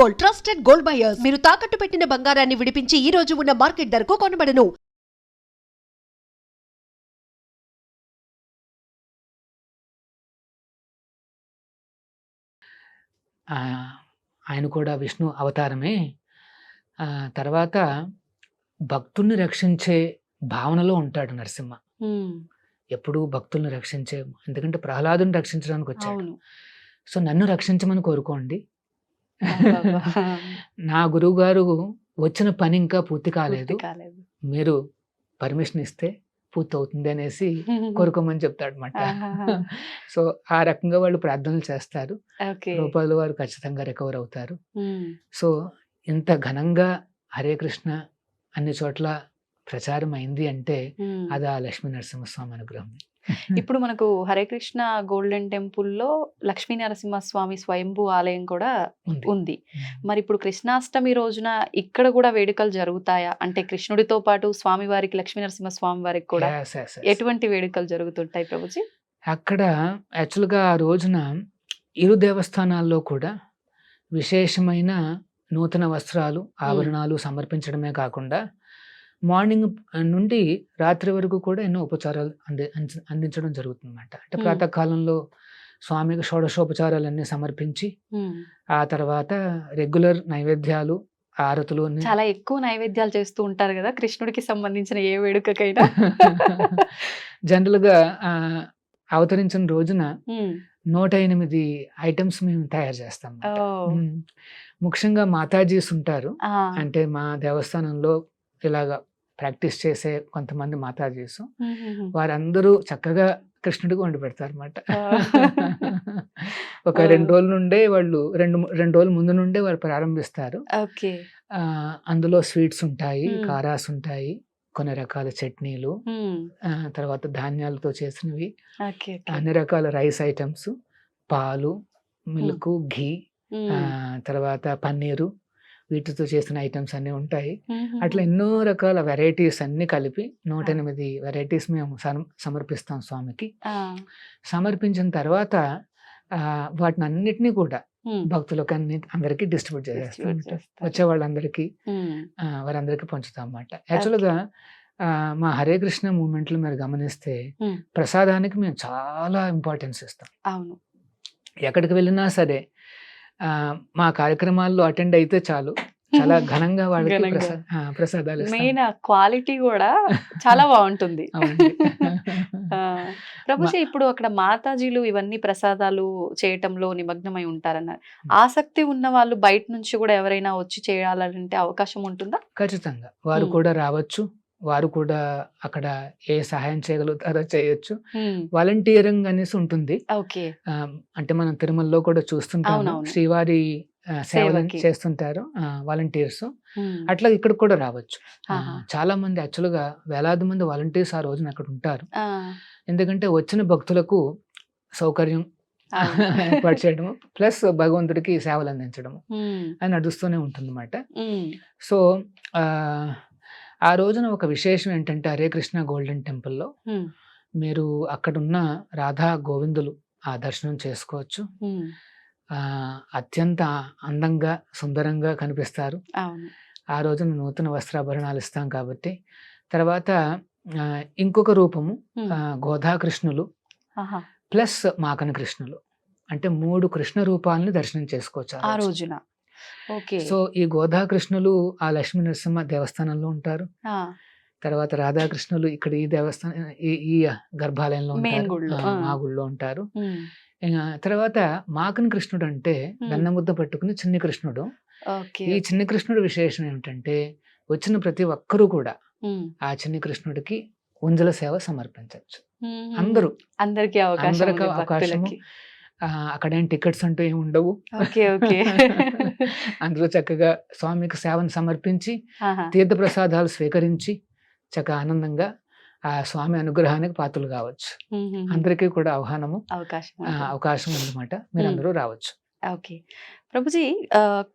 Gold, trusted gold buyers. మీరు తాకట్టు పెట్టిన బంగారాన్ని విడిపించి ఈ రోజు ఉన్న మార్కెట్ ధరకు కొనబడను. ఆయన కూడా విష్ణు అవతారమే. తర్వాత భక్తుల్ని రక్షించే భావనలో ఉంటాడు నరసింహ. ఎప్పుడూ భక్తుల్ని రక్షించే, ఎందుకంటే ప్రహ్లాదుని రక్షించడానికి వచ్చాడు. సో నన్ను రక్షించమని కోరుకోండి. నా గురువు గారు వచ్చిన పని ఇంకా పూర్తి కాలేదు, మీరు పర్మిషన్ ఇస్తే పూర్తి అవుతుంది అనేసి కోరుకోమని చెప్తాడు అనమాట. సో ఆ రకంగా వాళ్ళు ప్రార్థనలు చేస్తారు. రూపాయలు వారు ఖచ్చితంగా రికవర్ అవుతారు. సో ఇంత ఘనంగా హరే కృష్ణ అన్ని చోట్ల ప్రచారం అయింది అంటే అది ఆ లక్ష్మీ నరసింహస్వామి అనుగ్రహం. ఇప్పుడు మనకు హరే కృష్ణ గోల్డెన్ టెంపుల్లో లక్ష్మీ నరసింహస్వామి స్వయంభూ ఆలయం కూడా ఉంది. మరి ఇప్పుడు కృష్ణాష్టమి రోజున ఇక్కడ కూడా వేడుకలు జరుగుతాయా? అంటే కృష్ణుడితో పాటు స్వామి వారికి, లక్ష్మీ నరసింహ స్వామి వారికి కూడా ఎటువంటి వేడుకలు జరుగుతుంటాయి ప్రభుజీ? అక్కడ యాక్చువల్గా ఆ రోజున ఇరు దేవస్థానాల్లో కూడా విశేషమైన నూతన వస్త్రాలు, ఆభరణాలు సమర్పించడమే కాకుండా మార్నింగ్ నుండి రాత్రి వరకు కూడా ఎన్నో ఉపచారాలు అందించడం జరుగుతుందన్నమాట. అంటే ప్రాతకాలంలో స్వామికి షోడశోపచారాలన్నీ సమర్పించి ఆ తర్వాత రెగ్యులర్ నైవేద్యాలు, ఆరతులు చాలా ఎక్కువ నైవేద్యాలు చేస్తూ ఉంటారు కదా కృష్ణుడికి సంబంధించిన ఏ వేడుకకైనా. జనరల్గా అవతరించిన రోజున 108 ఐటమ్స్ మేము తయారు చేస్తాం. ముఖ్యంగా మాతాజీస్ ఉంటారు. అంటే మా దేవస్థానంలో ఇలాగా ప్రాక్టీస్ చేసే కొంతమంది మాతాజీస్, వారందరూ చక్కగా కృష్ణుడికి వండి పెడతారు అన్నమాట. ఒక 2 రోజుల నుండే వాళ్ళు రెండు రోజుల ముందు నుండే వాళ్ళు ప్రారంభిస్తారు. అందులో స్వీట్స్ ఉంటాయి, కారాస్ ఉంటాయి, కొన్ని రకాల చట్నీలు, తర్వాత ధాన్యాలతో చేసినవి, అన్ని రకాల రైస్ ఐటమ్స్, పాలు, మిల్క్, ఘీ, తర్వాత పన్నీరు, వీటితో చేసిన ఐటమ్స్ అన్నీ ఉంటాయి. అట్లా ఎన్నో రకాల వెరైటీస్ అన్ని కలిపి 108 వెరైటీస్ మేము సమర్పిస్తాం స్వామికి. సమర్పించిన తర్వాత వాటిని అన్నిటినీ కూడా భక్తులకు అందరికీ డిస్ట్రిబ్యూట్ చేసేస్తాం. వచ్చే వాళ్ళందరికీ వారందరికీ పంచుతాం అన్నమాట. యాక్చువల్గా మా హరే కృష్ణ మూమెంట్లో మీరు గమనిస్తే ప్రసాదానికి మేము చాలా ఇంపార్టెన్స్ ఇస్తాం. అవును, ఎక్కడికి వెళ్ళినా సరే మా కార్యక్రమాల్లో అటెండ్ అయితే చాలు, చాలా ఘనంగా వాళ్ళకి ప్రసాదాలు. మెయిన్ క్వాలిటీ కూడా చాలా బాగుంటుంది. ప్రభుజీ, ఇప్పుడు అక్కడ మాతాజీలు ఇవన్నీ ప్రసాదాలు చేయటంలో నిమగ్నమై ఉంటారన్నారు. ఆసక్తి ఉన్న వాళ్ళు బయట నుంచి కూడా ఎవరైనా వచ్చి చేయాలంటే అవకాశం ఉంటుందా? ఖచ్చితంగా వారు కూడా రావచ్చు. వారు కూడా అక్కడ ఏ సహాయం చేయగలుగుతారో చేయొచ్చు. వాలంటీరింగ్ అనేసి ఉంటుంది. అంటే మనం తిరుమలలో కూడా చూస్తుంటాము, శ్రీవారి సేవలు చేస్తుంటారు వాలంటీర్స్. అట్లా ఇక్కడ కూడా రావచ్చు. చాలా మంది యాక్చువల్గా వేలాది మంది వాలంటీర్స్ ఆ రోజున అక్కడ ఉంటారు. ఎందుకంటే వచ్చిన భక్తులకు సౌకర్యం ఏర్పాటు చేయడము ప్లస్ భగవంతుడికి సేవలు అందించడము అని నడుస్తూనే ఉంటుందన్నమాట. సో ఆ రోజున ఒక విశేషం ఏంటంటే హరే కృష్ణ గోల్డెన్ టెంపుల్లో మీరు అక్కడున్న రాధా గోవిందులు ఆ దర్శనం చేసుకోవచ్చు. అత్యంత అందంగా, సుందరంగా కనిపిస్తారు. ఆ రోజున నూతన వస్త్రాభరణాలు ఇస్తాం కాబట్టి. తర్వాత ఇంకొక రూపము గోధాకృష్ణులు ప్లస్ మాకన కృష్ణులు, అంటే 3 కృష్ణ రూపాలని దర్శనం చేసుకోవచ్చు ఆ రోజున. సో ఈ గోధాకృష్ణులు ఆ లక్ష్మీ నరసింహ దేవస్థానంలో ఉంటారు. తర్వాత రాధాకృష్ణులు ఇక్కడ ఈ దేవస్థానం ఈ గర్భాలయంలో ఉంటారు, మా గుళ్ళో ఉంటారు. తర్వాత మాకన్ కృష్ణుడు అంటే వెన్నముద్ద పట్టుకుని చిన్ని కృష్ణుడు. ఈ చిన్ని కృష్ణుడు విశేషం ఏమిటంటే వచ్చిన ప్రతి ఒక్కరూ కూడా ఆ చిన్ని కృష్ణుడికి ఉంజల సేవ సమర్పించవచ్చు. అందరికీ అవకాశము. అక్కడేం టికెట్స్ అంటూ ఏమి ఉండవు. అందరూ చక్కగా స్వామికి సేవను సమర్పించి తీర్థ ప్రసాదాలు స్వీకరించి చక్కగా ఆనందంగా ఆ స్వామి అనుగ్రహానికి పాత్రలు కావచ్చు. అందరికీ కూడా అవకాశం ఉందన్నమాట. మీరు అందరూ రావచ్చు. ఓకే ప్రభుజీ,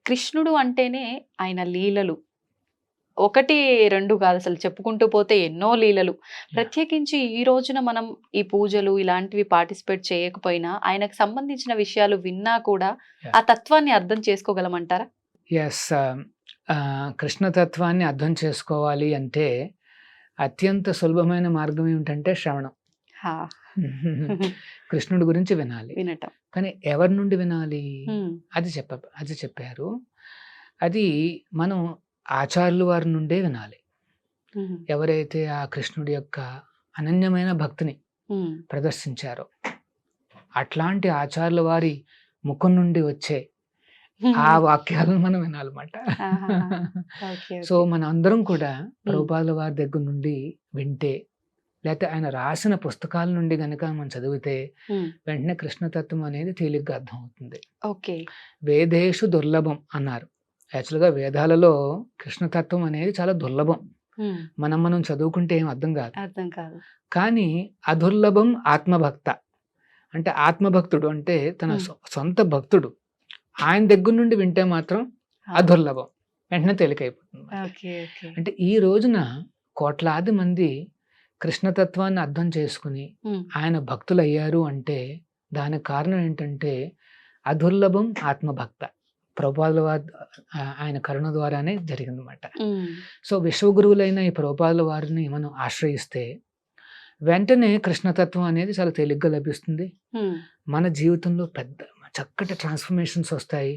కృష్ణుడు అంటేనే ఆయన లీలలు 1, 2 కాదు, అసలు చెప్పుకుంటూ పోతే ఎన్నో లీలలు. ప్రత్యేకించి ఈ రోజున మనం ఈ పూజలు ఇలాంటివి పార్టిసిపేట్ చేయకపోయినా ఆయనకు సంబంధించిన విషయాలు విన్నా కూడా ఆ తత్వాన్ని అర్థం చేసుకోగలమంటారా? ఎస్. కృష్ణతత్వాన్ని అర్థం చేసుకోవాలి అంటే అత్యంత సులభమైన మార్గం ఏమిటంటే శ్రవణం. హా. కృష్ణుడి గురించి వినాలి. వినటం. కానీ ఎవరి నుండి వినాలి ఉమ్, అది చెప్పారు. అది మనం ఆచార్యుల వారి నుండే వినాలి. ఉమ్, ఎవరైతే ఆ కృష్ణుడి యొక్క అనన్యమైన భక్తిని ఉమ్, ప్రదర్శించారో అట్లాంటి ఆచార్యుల వారి ముఖం నుండి వచ్చే ఆ వాక్యాలను మనం వినాలన్నమాట. ఆహాహా. Okay, so okay. మన అందరం కూడా ప్రభుపాదుల వారి దగ్గర నుండి వింటే, లేకపోతే ఆయన రాసిన పుస్తకాల నుండి గనక మనం చదివితే ఉమ్, వెంటనే కృష్ణతత్వం అనేది తేలిగ్గా అర్థమవుతుంది. ఓకే. వేదేషు దుర్లభం అన్నారు. యాక్చువల్గా వేదాలలో కృష్ణతత్వం అనేది చాలా దుర్లభం. ఉమ్, మనం చదువుకుంటే ఏం అర్థం కాదు. అర్థం కాదు. కానీ అదుర్లభం ఆత్మభక్త. అంటే ఆత్మభక్తుడు అంటే తన సొంత భక్తుడు ఆయన దగ్గర నుండి వింటే మాత్రం అదుర్లభం, వెంటనే తేలికైపోతుంది. Okay, okay. అంటే ఈ రోజున కోట్లాది మంది కృష్ణతత్వాన్ని అర్థం చేసుకుని ఉమ్, ఆయన భక్తులు అయ్యారు అంటే దానికి కారణం ఏంటంటే అదుర్లభం ఆత్మభక్త. ప్రభుపాదుల వారి ఆయన కరుణ ద్వారానే జరిగిందన్నమాట. ఉమ్, సో విశ్వగురువులైన ఈ ప్రభుపాదుల వారిని మనం ఆశ్రయిస్తే వెంటనే కృష్ణతత్వం అనేది చాలా తేలిగ్గా లభిస్తుంది. ఉమ్. మన జీవితంలో పెద్ద చక్కటి ట్రాన్స్ఫర్మేషన్స్ వస్తాయి.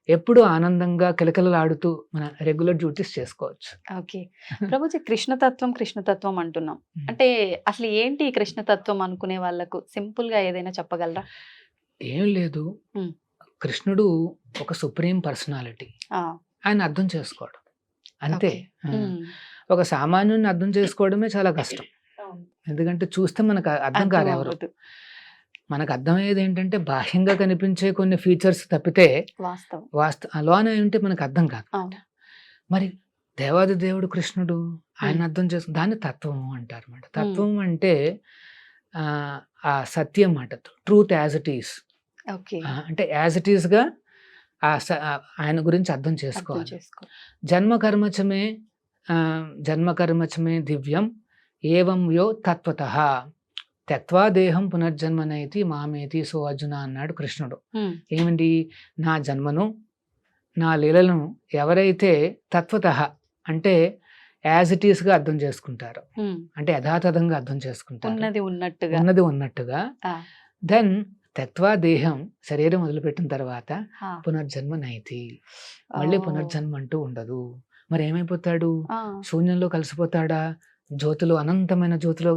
ఎప్పుడూ ఆనందంగా కిలకిలలాడుతూ మన రెగ్యులర్ డ్యూటీస్ చేసుకోవచ్చు. ఓకే. ప్రభుజీ, కృష్ణతత్వం అంటున్నాం. అంటే అసలు ఏంటి ఈ కృష్ణతత్వం అనుకునే వాళ్ళకు సింపుల్ గా ఏదైనా చెప్పగలరా? ఏం లేదు, ఉమ్. కృష్ణుడు ఒక సుప్రీం పర్సనాలిటీ. ఆ, ఆయన అర్థం చేసుకోవడం అంతే. ఓకే. ఉమ్, ఒక సామాన్యుని అర్థం చేసుకోవడమే చాలా కష్టం. అవును. ఎందుకంటే చూస్తే మనకు అర్థం కాదు ఎవరు. అవ్వదు. మనకు అర్థమయ్యేది ఏంటంటే బాహ్యంగా కనిపించే కొన్ని ఫీచర్స్ తప్పితే వాస్తవం. అలోనే ఉంటే మనకు అర్థం కాదు. అవును. మరి దేవాది దేవుడు కృష్ణుడు ఆయన అర్థం చేసుకు దాన్ని తత్వం అంటారు అన్నమాట. తత్వం అంటే ఆ సత్యం మాట, truth as it is. Okay. అంటే యాజ్ ఇట్ ఈస్ గా ఆయన గురించి అర్థం అర్థం చేసుకోవాలి. చేసుకో. జన్మకర్మచమే దివ్యం ఏవం యో తత్వతః త్యక్వా దేహం పునర్జన్మనైతి మామేతి సో అర్జున అన్నాడు కృష్ణుడు. ఉమ్, ఏమిటి? నా జన్మను నా లీలను ఎవరైతే తత్వతః అంటే యాజ్ ఇట్ ఈస్ గా అర్థం చేసుకుంటారో, ఉమ్. అంటే యథాతథంగా అర్థం చేసుకుంటారు, ఉన్నది ఉన్నట్టుగా. ఉన్నది ఉన్నట్టుగా, ఆ, దెన్ త్యక్వా దేహం శరీరం వదిలిపెట్టిన తర్వాత ఆ. పునర్జన్మ నైతి, మళ్ళీ ఓ. పునర్జన్మ అంటూ ఉండదు. మరి ఏమైపోతాడు? ఆ, శూన్యంలో కలిసిపోతాడా? జ్యోతిలో అనంతమైన జ్యోతిలో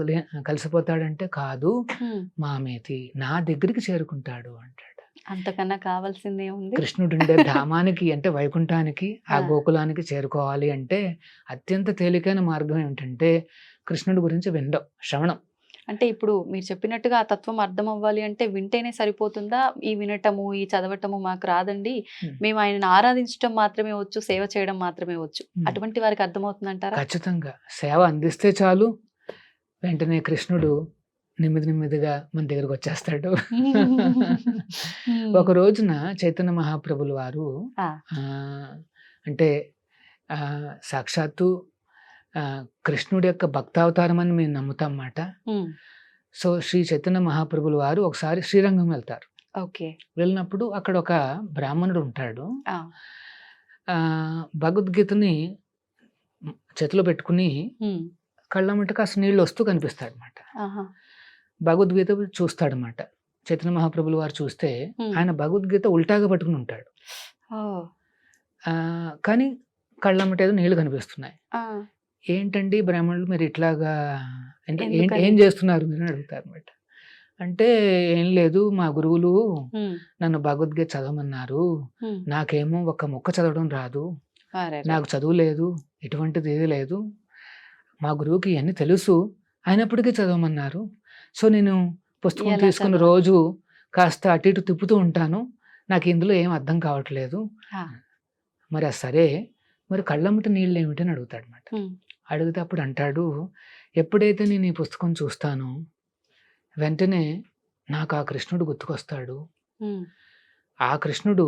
కలిసిపోతాడంటే కాదు, ఉమ్. మామేతి నా దగ్గరికి చేరుకుంటాడు అంటాడు. అంతకన్నా కావాల్సిందే ఉంది. కృష్ణుడుండే ధామానికి అంటే వైకుంఠానికి ఆ గోకులానికి చేరుకోవాలి అంటే అత్యంత తేలికైన మార్గం ఏమిటంటే కృష్ణుడి గురించి వినడం, శ్రవణం. అంటే ఇప్పుడు మీరు చెప్పినట్టుగా ఆ తత్వం అర్థం అవ్వాలి అంటే వింటేనే సరిపోతుందా? ఈ వినటము, ఈ చదవటము మాకు రాదండి, మేము ఆయనను ఆరాధించడం మాత్రమే వచ్చు, సేవ చేయడం మాత్రమే వచ్చు, అటువంటి వారికి అర్థమవుతుందంటారా? ఖచ్చితంగా సేవ అందిస్తే చాలు, వెంటనే కృష్ణుడు నెమ్మదిగా మన దగ్గరకు వచ్చేస్తాడు. ఒక రోజున చైతన్య మహాప్రభుల వారు అంటే సాక్షాత్తు కృష్ణుడి యొక్క భక్తావతారం అని మేము నమ్ముతాం మాట. సో శ్రీ చైతన్య మహాప్రభుల వారు ఒకసారి శ్రీరంగం వెళ్తారు. ఓకే. వెళ్ళినప్పుడు అక్కడ ఒక బ్రాహ్మణుడు ఉంటాడు. భగవద్గీతని చేతిలో పెట్టుకుని కళ్ళ కాస్త నీళ్ళు వస్తూ కనిపిస్తాడు అనమాట. భగవద్గీత చూస్తాడనమాట. చైతన్య మహాప్రభుల వారు చూస్తే ఆయన భగవద్గీత ఉల్టాగా పట్టుకుని ఉంటాడు. కానీ కళ్ళమ్మట ఏదో నీళ్లు కనిపిస్తున్నాయి. ఏంటండి బ్రాహ్మణులు మీరు ఇట్లాగా ఏం చేస్తున్నారు మీరు అని అడుగుతారు అనమాట. అంటే ఏం లేదు, మా గురువులు నన్ను భగవద్గీత చదవమన్నారు, నాకేమో ఒక ముక్క చదవడం రాదు, నాకు చదువు లేదు, ఎటువంటిది ఏది లేదు, మా గురువుకి ఇవన్నీ తెలుసు, అయినప్పటికీ చదవమన్నారు. సో నేను పుస్తకం తీసుకుని రోజు కాస్త అటు ఇటు తిప్పుతూ ఉంటాను, నాకు ఇందులో ఏం అర్థం కావట్లేదు. మరి సరే, మరి కళ్ళమ్మట నీళ్ళు ఏమిటి అని అడుగుతాడు అనమాట. అడిగితే అప్పుడు అంటాడు, ఎప్పుడైతే నేను ఈ పుస్తకం చూస్తానో వెంటనే నాకు ఆ కృష్ణుడు గుర్తుకొస్తాడు. ఆ కృష్ణుడు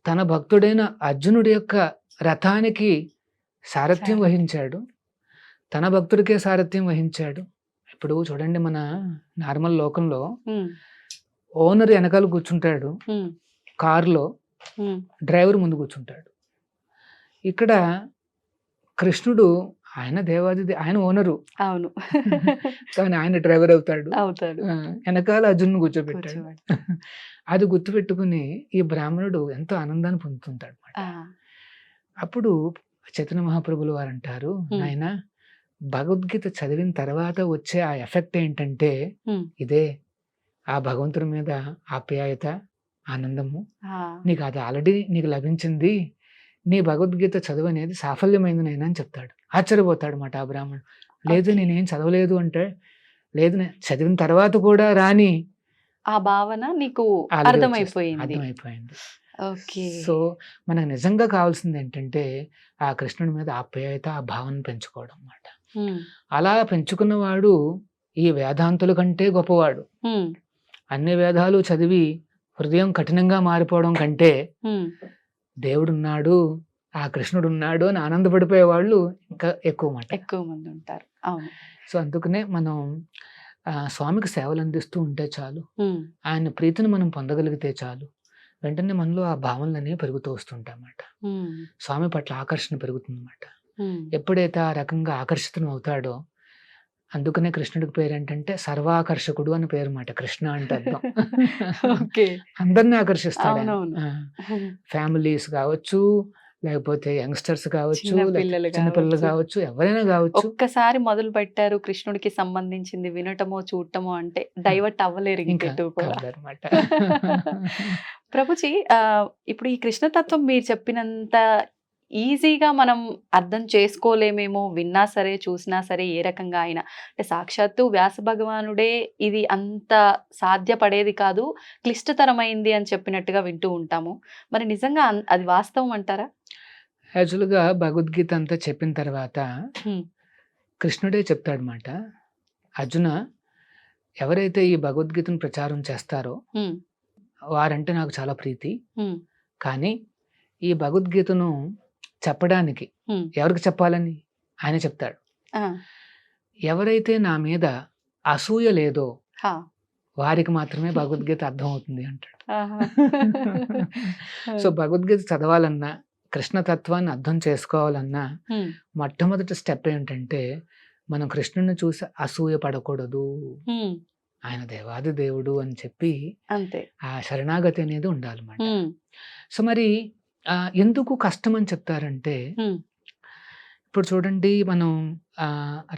తన భక్తుడైన అర్జునుడి యొక్క రథానికి సారథ్యం వహించాడు, తన భక్తుడికే సారథ్యం వహించాడు. ఇప్పుడు చూడండి, మన నార్మల్ లోకంలో ఓనర్ వెనకాల కూర్చుంటాడు కారులో, డ్రైవర్ ముందు కూర్చుంటాడు. ఇక్కడ కృష్ణుడు ఆయన ఆయన ఓనరు, అవును. కానీ ఆయన డ్రైవర్ అవుతాడు. అవుతాడు. వెనకాల అర్జునుని కూర్చోబెట్టాడు. అది గుర్తుపెట్టుకుని ఈ బ్రాహ్మణుడు ఎంతో ఆనందాన్ని పొందుతుంటాడు అన్నమాట. అప్పుడు చైతన్య మహాప్రభులు వారు అంటారు, నాయన భగవద్గీత చదివిన తర్వాత వచ్చే ఆ ఎఫెక్ట్ ఏంటంటే ఇదే, ఆ భగవంతుడి మీద ఆప్యాయత, ఆనందము, నీకు అది ఆల్రెడీ నీకు లభించింది, నీ భగవద్గీత చదువు అనేది సాఫల్యమైంది నైనా అని చెప్తాడు. ఆశ్చర్యపోతాడు మాట ఆ బ్రాహ్మణుడు. లేదు నేనేం చదవలేదు అంటే, లేదు నేను చదివిన తర్వాత కూడా రాని ఆ భావన నీకు అర్థమైపోయింది. సో మనకు నిజంగా కావాల్సింది ఏంటంటే ఆ కృష్ణుడి మీద ఆప్యాయత, ఆ భావన పెంచుకోవడం అన్నమాట. అలా పెంచుకున్నవాడు ఈ వేదాంతుల కంటే గొప్పవాడు. అన్ని వేదాలు చదివి హృదయం కఠినంగా మారిపోవడం కంటే దేవుడున్నాడు, ఆ కృష్ణుడు ఉన్నాడు అని ఆనందపడిపోయే వాళ్ళు ఇంకా ఎక్కువ మంది ఉంటారు. అవును. సో అందుకనే మనం స్వామికి సేవలు అందిస్తూ ఉంటే చాలు, ఆయన ప్రీతిని మనం పొందగలిగితే చాలు, వెంటనే మనలో ఆ భావనలనే పెరుగుతూ వస్తుంటాయన్నమాట. స్వామి పట్ల ఆకర్షణ పెరుగుతుందన్నమాట. ఎప్పుడైతే ఆ రకంగా ఆకర్షితం అవుతాడో, అందుకనే కృష్ణుడికి పేరు ఏంటంటే సర్వాకర్షకుడు అని పేరు మాట. కృష్ణ అంటే అర్థం అందరినీ ఆకర్షిస్తాడు. ఫ్యామిలీస్ కావచ్చు, లేకపోతే యంగ్స్టర్స్ కావచ్చు, చిన్నపిల్లలు కావచ్చు, ఎవరైనా కావచ్చు. ఒక్కసారి మొదలు పెట్టారు కృష్ణుడికి సంబంధించింది వినటమో చూడటమో అంటే డైవర్ట్ అవ్వలేరు అనమాట. ప్రభుజీ, ఇప్పుడు ఈ కృష్ణతత్వం మీరు చెప్పినంత ఈజీగా మనం అర్థం చేసుకోలేమేమో, విన్నా సరే చూసినా సరే ఏ రకంగా అయినా. అంటే సాక్షాత్తు వ్యాస భగవానుడే ఇది అంత సాధ్యపడేది కాదు, క్లిష్టతరమైంది అని చెప్పినట్టుగా వింటూ ఉంటాము. మరి నిజంగా అది వాస్తవం అంటారా? యాక్చువల్గా భగవద్గీత అంతా చెప్పిన తర్వాత కృష్ణుడే చెప్తాడనమాట, అర్జున ఎవరైతే ఈ భగవద్గీతను ప్రచారం చేస్తారో వారంటే నాకు చాలా ప్రీతి, కానీ ఈ భగవద్గీతను చెప్పడానికి ఎవరికి చెప్పాలని ఆయన చెప్తాడు. ఎవరైతే నా మీద అసూయ లేదో వారికి మాత్రమే భగవద్గీత అర్థం అవుతుంది అంటాడు. సో భగవద్గీత చదవాలన్నా, కృష్ణతత్వాన్ని అర్థం చేసుకోవాలన్నా మొట్టమొదటి స్టెప్ ఏంటంటే మనం కృష్ణుని చూసి అసూయ పడకూడదు, ఆయన దేవాది దేవుడు అని చెప్పి ఆ శరణాగతి అనేది ఉండాలన్నమాట. సో మరి ఎందుకు కష్టం అని చెప్తారంటే, ఇప్పుడు చూడండి, మనం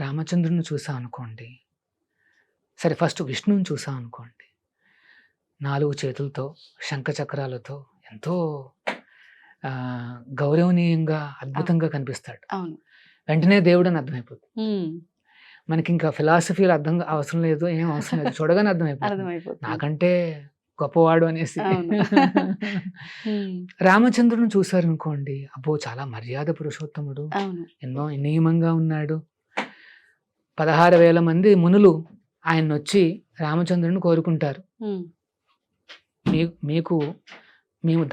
రామచంద్రుని చూసాం అనుకోండి, సరే ఫస్ట్ విష్ణువుని చూసాం అనుకోండి, 4 చేతులతో శంఖచక్రాలతో ఎంతో గౌరవనీయంగా అద్భుతంగా కనిపిస్తాడు. వెంటనే దేవుడు అని అర్థమైపోతుంది. మనకి ఇంకా ఫిలాసఫీలు అవసరం లేదు, ఏం అవసరం లేదు, చూడగానే అర్థమైపోతుంది నాకంటే గొప్పవాడు అనేసి. రామచంద్రుని చూసారు అనుకోండి, అబ్బో చాలా మర్యాద పురుషోత్తముడు, ఎన్నో నియమంగా ఉన్నాడు. 16,000 మంది మునులు ఆయన వచ్చి రామచంద్రుని కోరుకుంటారు, మేము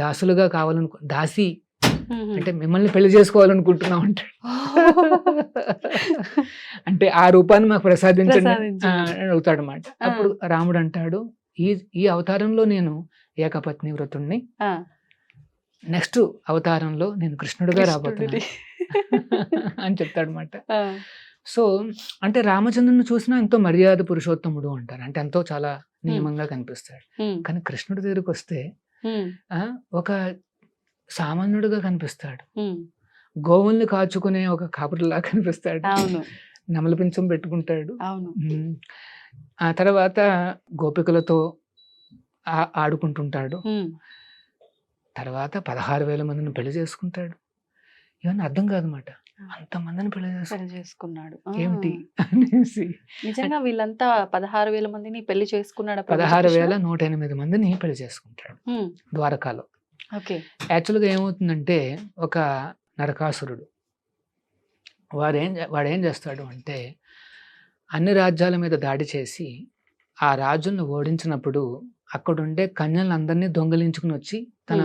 దాసులుగా దాసి అంటే మిమ్మల్ని పెళ్లి చేసుకోవాలనుకుంటున్నాం అంటాడు. అంటే ఆ రూపాన్ని మాకు ప్రసాదించండి అవుతాడు అన్నమాట. అప్పుడు రాముడు అంటాడు, ఈ అవతారంలో నేను ఏకపత్ని వ్రతుణ్ణి, నెక్స్ట్ అవతారంలో నేను కృష్ణుడిగా రాబోతున్నా అని చెప్తాడు అన్నమాట. సో అంటే రామచంద్రుని చూసినా ఎంతో మర్యాద పురుషోత్తముడు అంటారు, అంటే ఎంతో చాలా నియమంగా కనిపిస్తాడు. కానీ కృష్ణుడి దగ్గరికి వస్తే ఒక సామాన్యుడిగా కనిపిస్తాడు, గోవుల్ని కాచుకునే ఒక కాపురిలా కనిపిస్తాడు, నెమలి పించం పెట్టుకుంటాడు, ఆ తర్వాత గోపికలతో ఆడుకుంటుంటాడు, తర్వాత 16,000 మందిని పెళ్లి చేసుకుంటాడు. ఇవన్నీ అర్థం కాదన్నమాట, అంతమందిని పెళ్లి చేసుకున్నాడు ఏమిటి అనేసి. నిజంగా వీళ్ళంతా 16,000 మందిని పెళ్లి చేసుకున్నాడు. 16,108 మందిని పెళ్లి చేసుకుంటాడు ద్వారకాలో. యాక్చువల్గా ఏమవుతుందంటే, ఒక నరకాసురుడు వాడేం చేస్తాడు అంటే, అన్ని రాజ్యాల మీద దాడి చేసి ఆ రాజులను ఓడించినప్పుడు అక్కడుండే కన్యలందరినీ దొంగలించుకుని వచ్చి తన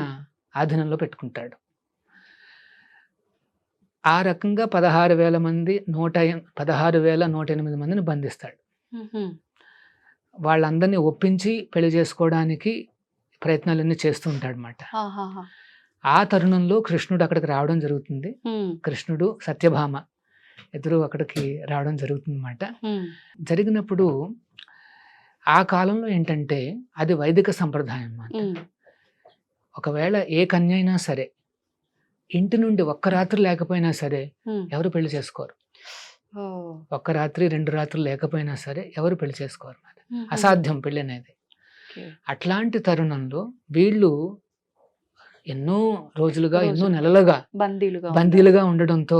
ఆధీనంలో పెట్టుకుంటాడు. ఆ రకంగా 16,000 మంది 16,108 మందిని బంధిస్తాడు. వాళ్ళందరినీ ఒప్పించి పెళ్లి చేసుకోవడానికి ప్రయత్నాలన్నీ చేస్తూ ఉంటాడు అన్నమాట. ఆ తరుణంలో కృష్ణుడు అక్కడికి రావడం జరుగుతుంది. కృష్ణుడు సత్యభామ ఇద్దరు అక్కడికి రావడం జరుగుతుంది అన్నమాట. జరిగినప్పుడు ఆ కాలంలో ఏంటంటే అది వైదిక సంప్రదాయం అన్నమాట. ఒకవేళ ఏ కన్య అయినా సరే ఇంటి నుండి ఒక్క రాత్రి లేకపోయినా సరే ఎవరు పెళ్లి చేసుకోరు. ఒక్క రాత్రి 2 రాత్రులు లేకపోయినా సరే ఎవరు పెళ్లి చేసుకోరు అన్నమాట. అసాధ్యం పెళ్లి అనేది. అట్లాంటి తరుణంలో వీళ్ళు ఎన్నో రోజులుగా ఎన్నో నెలలుగా బందీలుగా ఉండడంతో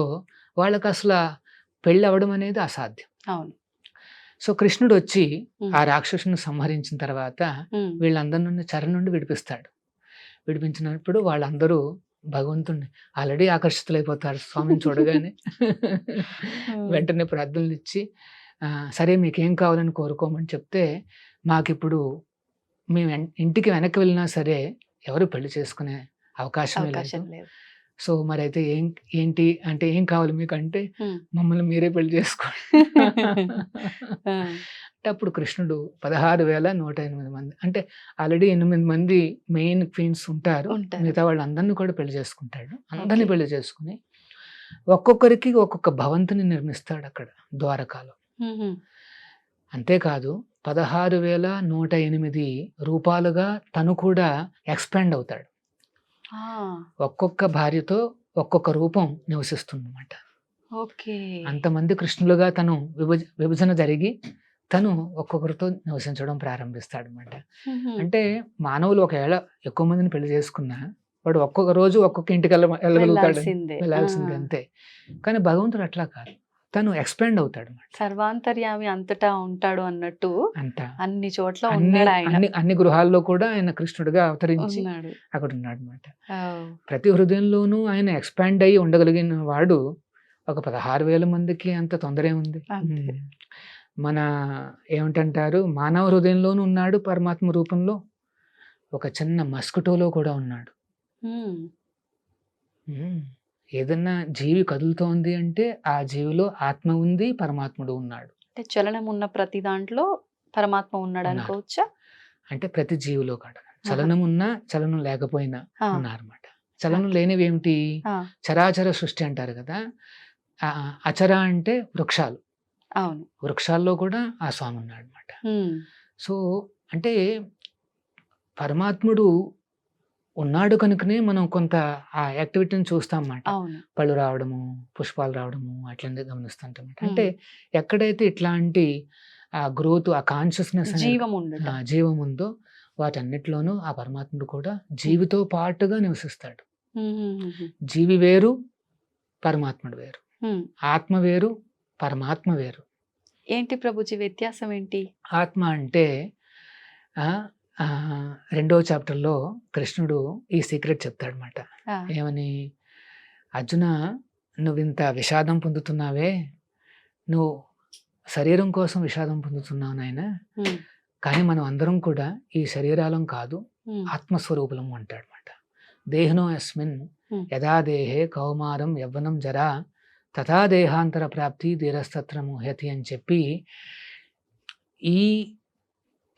వాళ్ళకి అసలు పెళ్లి అవ్వడం అనేది అసాధ్యం. అవును. సో కృష్ణుడు వచ్చి ఆ రాక్షసుని సంహరించిన తర్వాత వీళ్ళందరి నుండి చెర నుండి విడిపిస్తాడు. విడిపించినప్పుడు వాళ్ళందరూ భగవంతుడిని ఆల్రెడీ ఆకర్షితులైపోతారు స్వామిని చూడగానే. వెంటనే ప్రార్థనలు ఇచ్చి సరే మీకేం కావాలని కోరుకోమని చెప్తే మాకిప్పుడు మేము ఇంటికి వెనక్కి వెళ్ళినా సరే ఎవరు పెళ్లి చేసుకునే అవకాశం లేదు. సో మరి అయితే ఏంటి అంటే ఏం కావాలి మీకు అంటే మమ్మల్ని మీరే పెళ్లి చేసుకోండి. అంటే అప్పుడు కృష్ణుడు 16,108 మంది అంటే ఆల్రెడీ 8 మంది మెయిన్ క్వీన్స్ ఉంటారు. మిగతా వాళ్ళందరినీ కూడా పెళ్లి చేసుకుంటాడు. అందరినీ పెళ్లి చేసుకుని ఒక్కొక్కరికి ఒక్కొక్క భవంతిని నిర్మిస్తాడు అక్కడ ద్వారకాలో. అంతేకాదు 16,108 రూపాలుగా తను కూడా ఎక్స్పాండ్ అవుతాడు. ఒక్కొక్క భార్యతో ఒక్కొక్క రూపం నివసిస్తుందన్నమాట. అంతమంది కృష్ణులుగా తను విభజన జరిగి తను ఒక్కొక్కరితో నివసించడం ప్రారంభిస్తాడు అనమాట. అంటే మానవులు ఒకవేళ ఎక్కువ మందిని పెళ్లి చేసుకున్నా వాడు ఒక్కొక్క రోజు ఒక్కొక్క ఇంటికి వెళ్ళగలుగుతాడు, వెళ్ళాల్సిందే అంతే. కానీ భగవంతుడు అట్లా కాదు, తను ఎక్స్పాండ్ అవుతాడు. సర్వాంతర్యామి అంతటా ఉంటాడు అన్నట్టు అంత అన్ని చోట్ల అన్ని గృహాల్లో కూడా ఆయన కృష్ణుడిగా అవతరించి అక్కడ ఉన్నాడు అనమాట. ప్రతి హృదయంలోనూ ఆయన ఎక్స్పాండ్ అయ్యి ఉండగలిగిన వాడు ఒక 16,000 మందికి అంత తొందర ఏముంది. మన ఏమిటంటారు, మానవ హృదయంలోనూ ఉన్నాడు పరమాత్మ రూపంలో, ఒక చిన్న మస్కిటోలో కూడా ఉన్నాడు. ఏదన్నా జీవి కదులుతోంది అంటే ఆ జీవిలో ఆత్మ ఉంది, పరమాత్ముడు ఉన్నాడు. అంటే చలనం ఉన్న ప్రతి దాంట్లో పరమాత్మ ఉన్నాడు అనుకోవచ్చా? అంటే ప్రతి జీవిలో కూడా చలనం ఉన్నా చలనం లేకపోయినా ఉన్నారన్నమాట. చలనం లేనివి ఏమిటి, చరాచర సృష్టి అంటారు కదా. అచర అంటే వృక్షాలు, అవును, వృక్షాల్లో కూడా ఆ స్వామి ఉన్నాడు అనమాట. సో అంటే పరమాత్ముడు ఉన్నాడు కనుకనే మనం కొంత ఆ యాక్టివిటీని చూస్తాం అన్నమాట. పళ్ళు రావడము, పుష్పాలు రావడము అట్లనే గమనిస్తుంటాం. అంటే ఎక్కడైతే ఇట్లాంటి ఆ గ్రోత్, ఆ కాన్షియస్నెస్, జీవం ఉందో వాటన్నిటిలోనూ ఆ పరమాత్ముడు కూడా జీవితో పాటుగా నివసిస్తాడు. జీవి వేరు, పరమాత్ముడు వేరు, ఆత్మ వేరు, పరమాత్మ వేరు. ఏంటి ప్రభుజీ వ్యత్యాసం ఏంటి? ఆత్మ అంటే 2వ చాప్టర్లో కృష్ణుడు ఈ సీక్రెట్ చెప్తాడనమాట. ఏమని, అర్జున నువ్వు ఇంత విషాదం పొందుతున్నావే, నువ్వు శరీరం కోసం విషాదం పొందుతున్నావు నాయన, కానీ మనం అందరం కూడా ఈ శరీరాలం కాదు, ఆత్మస్వరూపులం అంటాడనమాట. దేహినో యస్మిన్ యథా దేహే కౌమారం యవ్వనం జరా తథా దేహాంతర ప్రాప్తి ధీరస్తత్ర మోహ్యతి అని చెప్పి, ఈ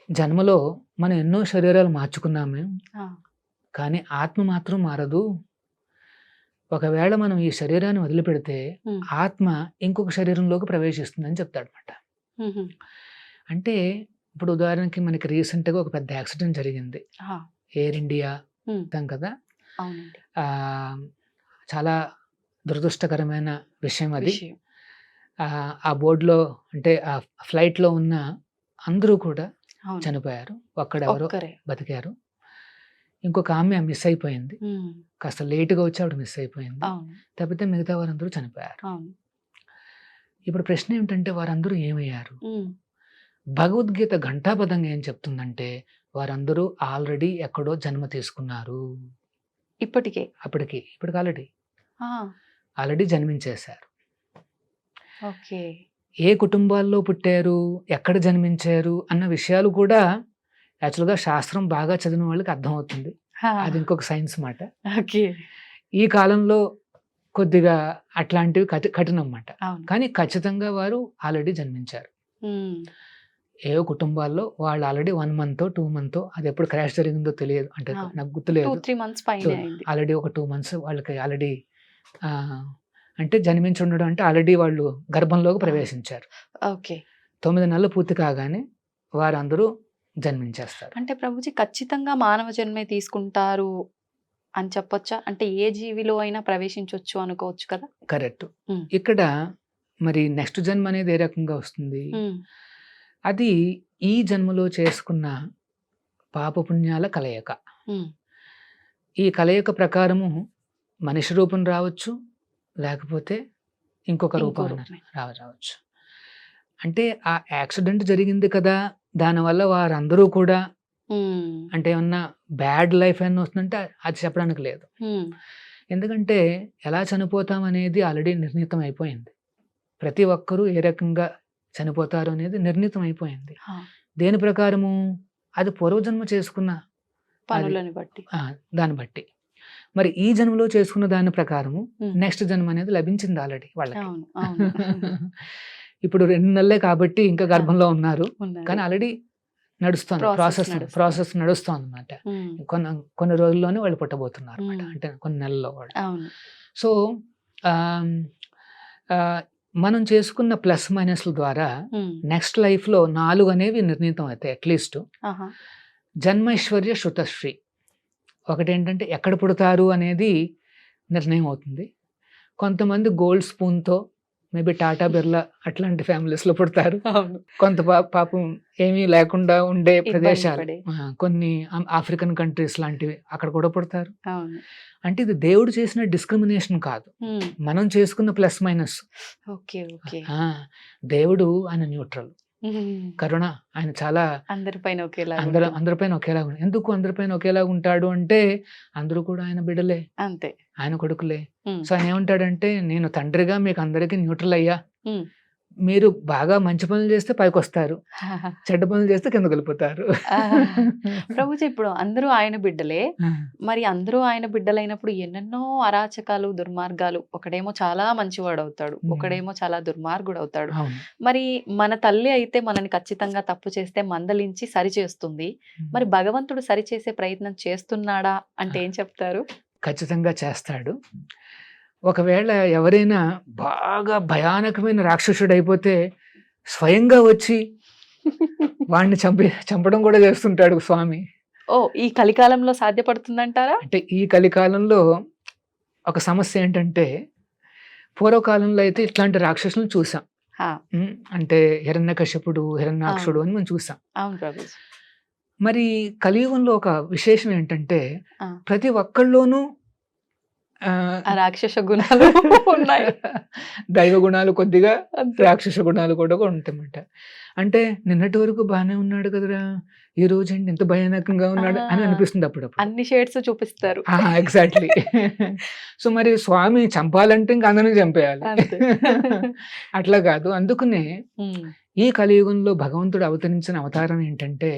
జన్మలో మనం ఎన్నో శరీరాలు మార్చుకున్నాము, కానీ ఆత్మ మాత్రం మారదు. ఒకవేళ మనం ఈ శరీరాన్ని వదిలిపెడితే ఆత్మ ఇంకొక శరీరంలోకి ప్రవేశిస్తుందని చెప్తాడనమాట. అంటే ఇప్పుడు ఉదాహరణకి మనకి రీసెంట్గా ఒక పెద్ద యాక్సిడెంట్ జరిగింది, ఎయిర్ ఇండియా కదా. చాలా దురదృష్టకరమైన విషయం అది. ఆ బోర్డులో అంటే ఆ ఫ్లైట్లో ఉన్న అందరూ కూడా చనిపోయారు, ఒక్కడెవరో బతికారు. ఇంకొక ఆమె మిస్ అయిపోయింది, కాస్త లేటుగా వచ్చి ఆవిడ మిస్ అయిపోయింది, తప్పితే మిగతా వారందరూ చనిపోయారు. ఇప్పుడు ప్రశ్న ఏమిటంటే వారందరూ ఏమయ్యారు? భగవద్గీత ఘంటాపదంగా ఏం చెప్తుందంటే వారందరూ ఆల్రెడీ ఎక్కడో జన్మ తీసుకున్నారు. ఇప్పటికి ఆల్రెడీ జన్మించేశారు. ఏ కుటుంబాల్లో పుట్టారు, ఎక్కడ జన్మించారు అన్న విషయాలు కూడా యాక్చువల్గా శాస్త్రం బాగా చదివిన వాళ్ళకి అర్థమవుతుంది. అది ఇంకొక సైన్స్ మాట. ఈ కాలంలో కొద్దిగా అట్లాంటివి కఠినం అన్నమాట. కానీ ఖచ్చితంగా వారు ఆల్రెడీ జన్మించారు. ఏవో కుటుంబాల్లో వాళ్ళు ఆల్రెడీ 1 month 2 month అది ఎప్పుడు క్రాష్ జరిగిందో తెలియదు, అంటే ఆ. నాకు గుర్తులేదు. 2-3 months పైన అయింది. ఆల్రెడీ ఒక 2 months వాళ్ళకి ఆల్రెడీ అంటే జన్మించి ఉండడం అంటే ఆల్రెడీ వాళ్ళు గర్భంలోకి ప్రవేశించారు. ఓకే. 9 నెలలు పూర్తి కాగానే వారందరూ జన్మించేస్తారు. అంటే ప్రభుజీ ఖచ్చితంగా మానవ జన్మే తీసుకుంటారు అని చెప్పొచ్చా? అంటే ఏ జీవిలో అయినా ప్రవేశించొచ్చు అనుకోవచ్చు కదా? కరెక్ట్. ఉమ్. ఇక్కడ మరి నెక్స్ట్ జన్మ అనేది ఏ రకంగా వస్తుంది? ఉమ్. అది ఈ జన్మలో చేసుకున్న పాపపుణ్యాల కలయిక. ఉమ్. ఈ కలయిక ప్రకారము మనిషి రూపం రావచ్చు, లేకపోతే ఇంకొక ఇంకో రూపం రూపమే. రావచ్చు. అంటే ఆ యాక్సిడెంట్ జరిగింది కదా, దానివల్ల వారందరూ కూడా ఉమ్. అంటే ఏమన్నా బ్యాడ్ లైఫ్ అని వస్తుందంటే అది చెప్పడానికి లేదు. ఉమ్. ఎందుకంటే ఎలా చనిపోతాం అనేది ఆల్రెడీ నిర్ణీతం అయిపోయింది. ప్రతి ఒక్కరూ ఏ రకంగా చనిపోతారు అనేది నిర్ణీతం అయిపోయింది. ఆ. దేని ప్రకారము? అది పూర్వజన్మ చేసుకున్న పనులని బట్టి. దాన్ని బట్టి. మరి ఈ జన్మలో చేసుకున్న దాని ప్రకారము ఉమ్. నెక్స్ట్ జన్మ అనేది లభించింది ఆల్రెడీ వాళ్ళకి. అవును. అవును. ఇప్పుడు 2 నెలలే కాబట్టి ఇంకా గర్భంలో ఉన్నారు, ఉన్నారు. కానీ ఆల్రెడీ నడుస్తుంది Process ప్రాసెస్ నడుస్తుంది అనమాట. ఉమ్. కొన్ని రోజుల్లోనే వాళ్ళు పుట్టబోతున్నారు అనమాట, మ్మ్. అంటే కొన్ని నెలల్లో వాళ్ళు. అవును. సో మనం చేసుకున్న ప్లస్ మైనస్ల ద్వారా ఉమ్. నెక్స్ట్ లైఫ్లో 4 అనేవి నిర్ణీతం అవుతాయి అట్లీస్ట్. ఆహా. జన్మైశ్వర్య శృతశ్రీ. ఒకటి ఏంటంటే ఎక్కడ పుడతారు అనేది నిర్ణయం అవుతుంది. కొంతమంది గోల్డ్ స్పూన్తో మేబీ టాటా బిర్లా అట్లాంటి ఫ్యామిలీస్లో పుడతారు. అవును. కొంత పాపం ఏమీ లేకుండా ఉండే ఇబ్బంది ప్రదేశాలు, పడే. కొన్ని ఆఫ్రికన్ కంట్రీస్ లాంటివి, అక్కడ కూడా పుడతారు. అవును. అంటే ఇది దేవుడు చేసిన డిస్క్రిమినేషన్ కాదు, ఉమ్. మనం చేసుకున్న ప్లస్ మైనస్. ఓకే. ఓకే. దేవుడు ఆయన న్యూట్రల్, ఉమ్. కరుణ, ఆయన చాలా అందరిపైన ఒకేలా అందరిపైన ఒకేలాగా ఉంటాడు. ఎందుకు అందరిపైన ఒకేలాగా ఉంటాడు అంటే అందరూ కూడా ఆయన బిడ్డలే, అంతే. ఆయన కొడుకులే. ఉమ్. సో ఆయన ఏమంటాడంటే నేను తండ్రిగా మీకు అందరికీ న్యూట్రల్ అయ్యా, ఉమ్. మీరు బాగా మంచి పనులు చేస్తే పైకి వస్తారు, చెడ్డ పనులు చేస్తే కిందకి వెళ్ళిపోతారు. ప్రభుజీ ఇప్పుడు అందరూ ఆయన బిడ్డలే, మరి అందరూ ఆయన బిడ్డలైనప్పుడు ఎన్నెన్నో అరాచకాలు, దుర్మార్గాలు, ఒకడేమో చాలా మంచివాడు అవుతాడు, ఒకడేమో చాలా దుర్మార్గుడు అవుతాడు. అవును. మరి మన తల్లి అయితే మనని ఖచ్చితంగా తప్పు చేస్తే మందలించి సరి చేస్తుంది. మరి భగవంతుడు సరి చేసే ప్రయత్నం చేస్తున్నాడా అంటే ఏం చెప్తారు? ఖచ్చితంగా చేస్తాడు. ఒకవేళ ఎవరైనా బాగా భయానకమైన రాక్షసుడు అయిపోతే స్వయంగా వచ్చి వాడిని చంపడం కూడా చేస్తుంటాడు స్వామి. ఓ, ఈ కలికాలంలో సాధ్యపడుతుందంటారా? అంటే ఈ కలికాలంలో ఒక సమస్య ఏంటంటే పూర్వకాలంలో అయితే ఇట్లాంటి రాక్షసులను చూసాం. హా. అంటే హిరణ్యకశిపుడు, హిరణ్యాక్షుడు అని మనం చూసాం. అవును ప్రభుజీ. మరి కలియుగంలో ఒక విశేషం ఏంటంటే ఆ. ప్రతి ఒక్కళ్ళలోనూ ఆ రాక్షస గుణాలు ఉన్నాయి. దైవ గుణాలు కొద్దిగా, అంతే. రాక్షస గుణాలు కూడా ఉంటాయన్నమాట. అంటే నిన్నటి వరకు బాగానే ఉన్నాడు కదరా, ఈ రోజు ఏంటి ఇంత భయానకంగా ఉన్నాడు అని అనిపిస్తుంది అప్పుడప్పుడు. అన్ని షేడ్స్ చూపిస్తారు. ఎగ్జాక్ట్లీ. సో మరి స్వామి చంపాలంటే ఇంకా అందరినీ చంపేయాలి, అంతే. అట్లా కాదు. అందుకనే ఉమ్. ఈ కలియుగంలో భగవంతుడు అవతరించిన అవతారం ఏంటంటే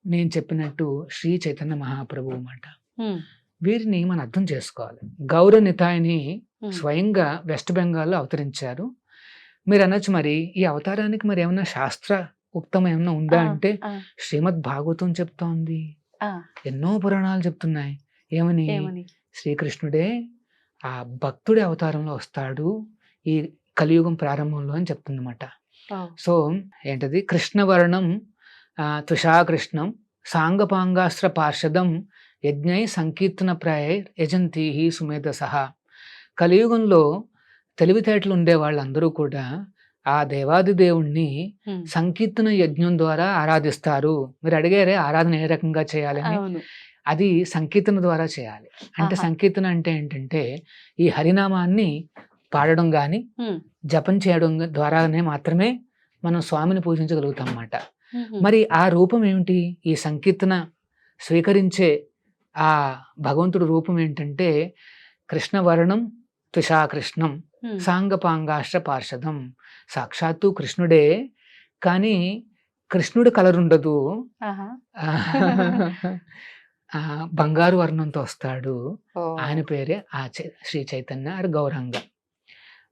నేను చెప్పినట్టు శ్రీ చైతన్య మహాప్రభు అన్నమాట. ఉమ్. వీరిని మనం అర్థం చేసుకోవాలి. గౌరనితాయిని ఉమ్. స్వయంగా వెస్ట్ బెంగాల్లో అవతరించారు. మీరు అనొచ్చు మరి ఈ అవతారానికి మరి ఏమన్నా శాస్త్ర ఉక్తం ఏమన్నా ఉందా అంటే ఆ. శ్రీమద్ భాగవతం చెప్తోంది, ఆ. ఎన్నో పురాణాలు చెప్తున్నాయి. ఏమని? ఏమని? శ్రీకృష్ణుడే ఆ భక్తుడి అవతారంలో వస్తాడు ఈ కలియుగం ప్రారంభంలో అని చెప్తుందన్నమాట. ఓ. సో ఏంటది? కృష్ణవర్ణం తుషాకృష్ణం సాంగపాంగాస్త్ర పార్షదం యజ్ఞై సంకీర్తన ప్రాయ యజంతి సుమేధసః. కలియుగంలో తెలివితేటలు ఉండే వాళ్ళందరూ కూడా ఆ దేవాది దేవుణ్ణి ఉమ్. సంకీర్తన యజ్ఞం ద్వారా ఆరాధిస్తారు. మీరు అడిగారే ఆరాధన ఏ రకంగా చేయాలని, అవును. అది సంకీర్తన ద్వారా చేయాలి. అంటే ఆహా. సంకీర్తన అంటే ఏంటంటే ఈ హరినామాన్ని పాడడం కానీ ఉమ్. జపం చేయడం ద్వారానే మాత్రమే మనం స్వామిని పూజించగలుగుతాం అన్నమాట. ఉమ్. మరి ఆ రూపం ఏమిటి? ఈ సంకీర్తన స్వీకరించే ఆ భగవంతుడు రూపం ఏంటంటే కృష్ణవర్ణం తుషాకృష్ణం ఉమ్. సాంగపాంగాష్ట్ర పార్షదం. సాక్షాత్తు కృష్ణుడే, కానీ కృష్ణుడి కలర్ ఉండదు, ఆహా. బంగారు వర్ణంతో వస్తాడు. ఓ. ఆయన పేరే శ్రీ చైతన్య ఆర్ గౌరంగ.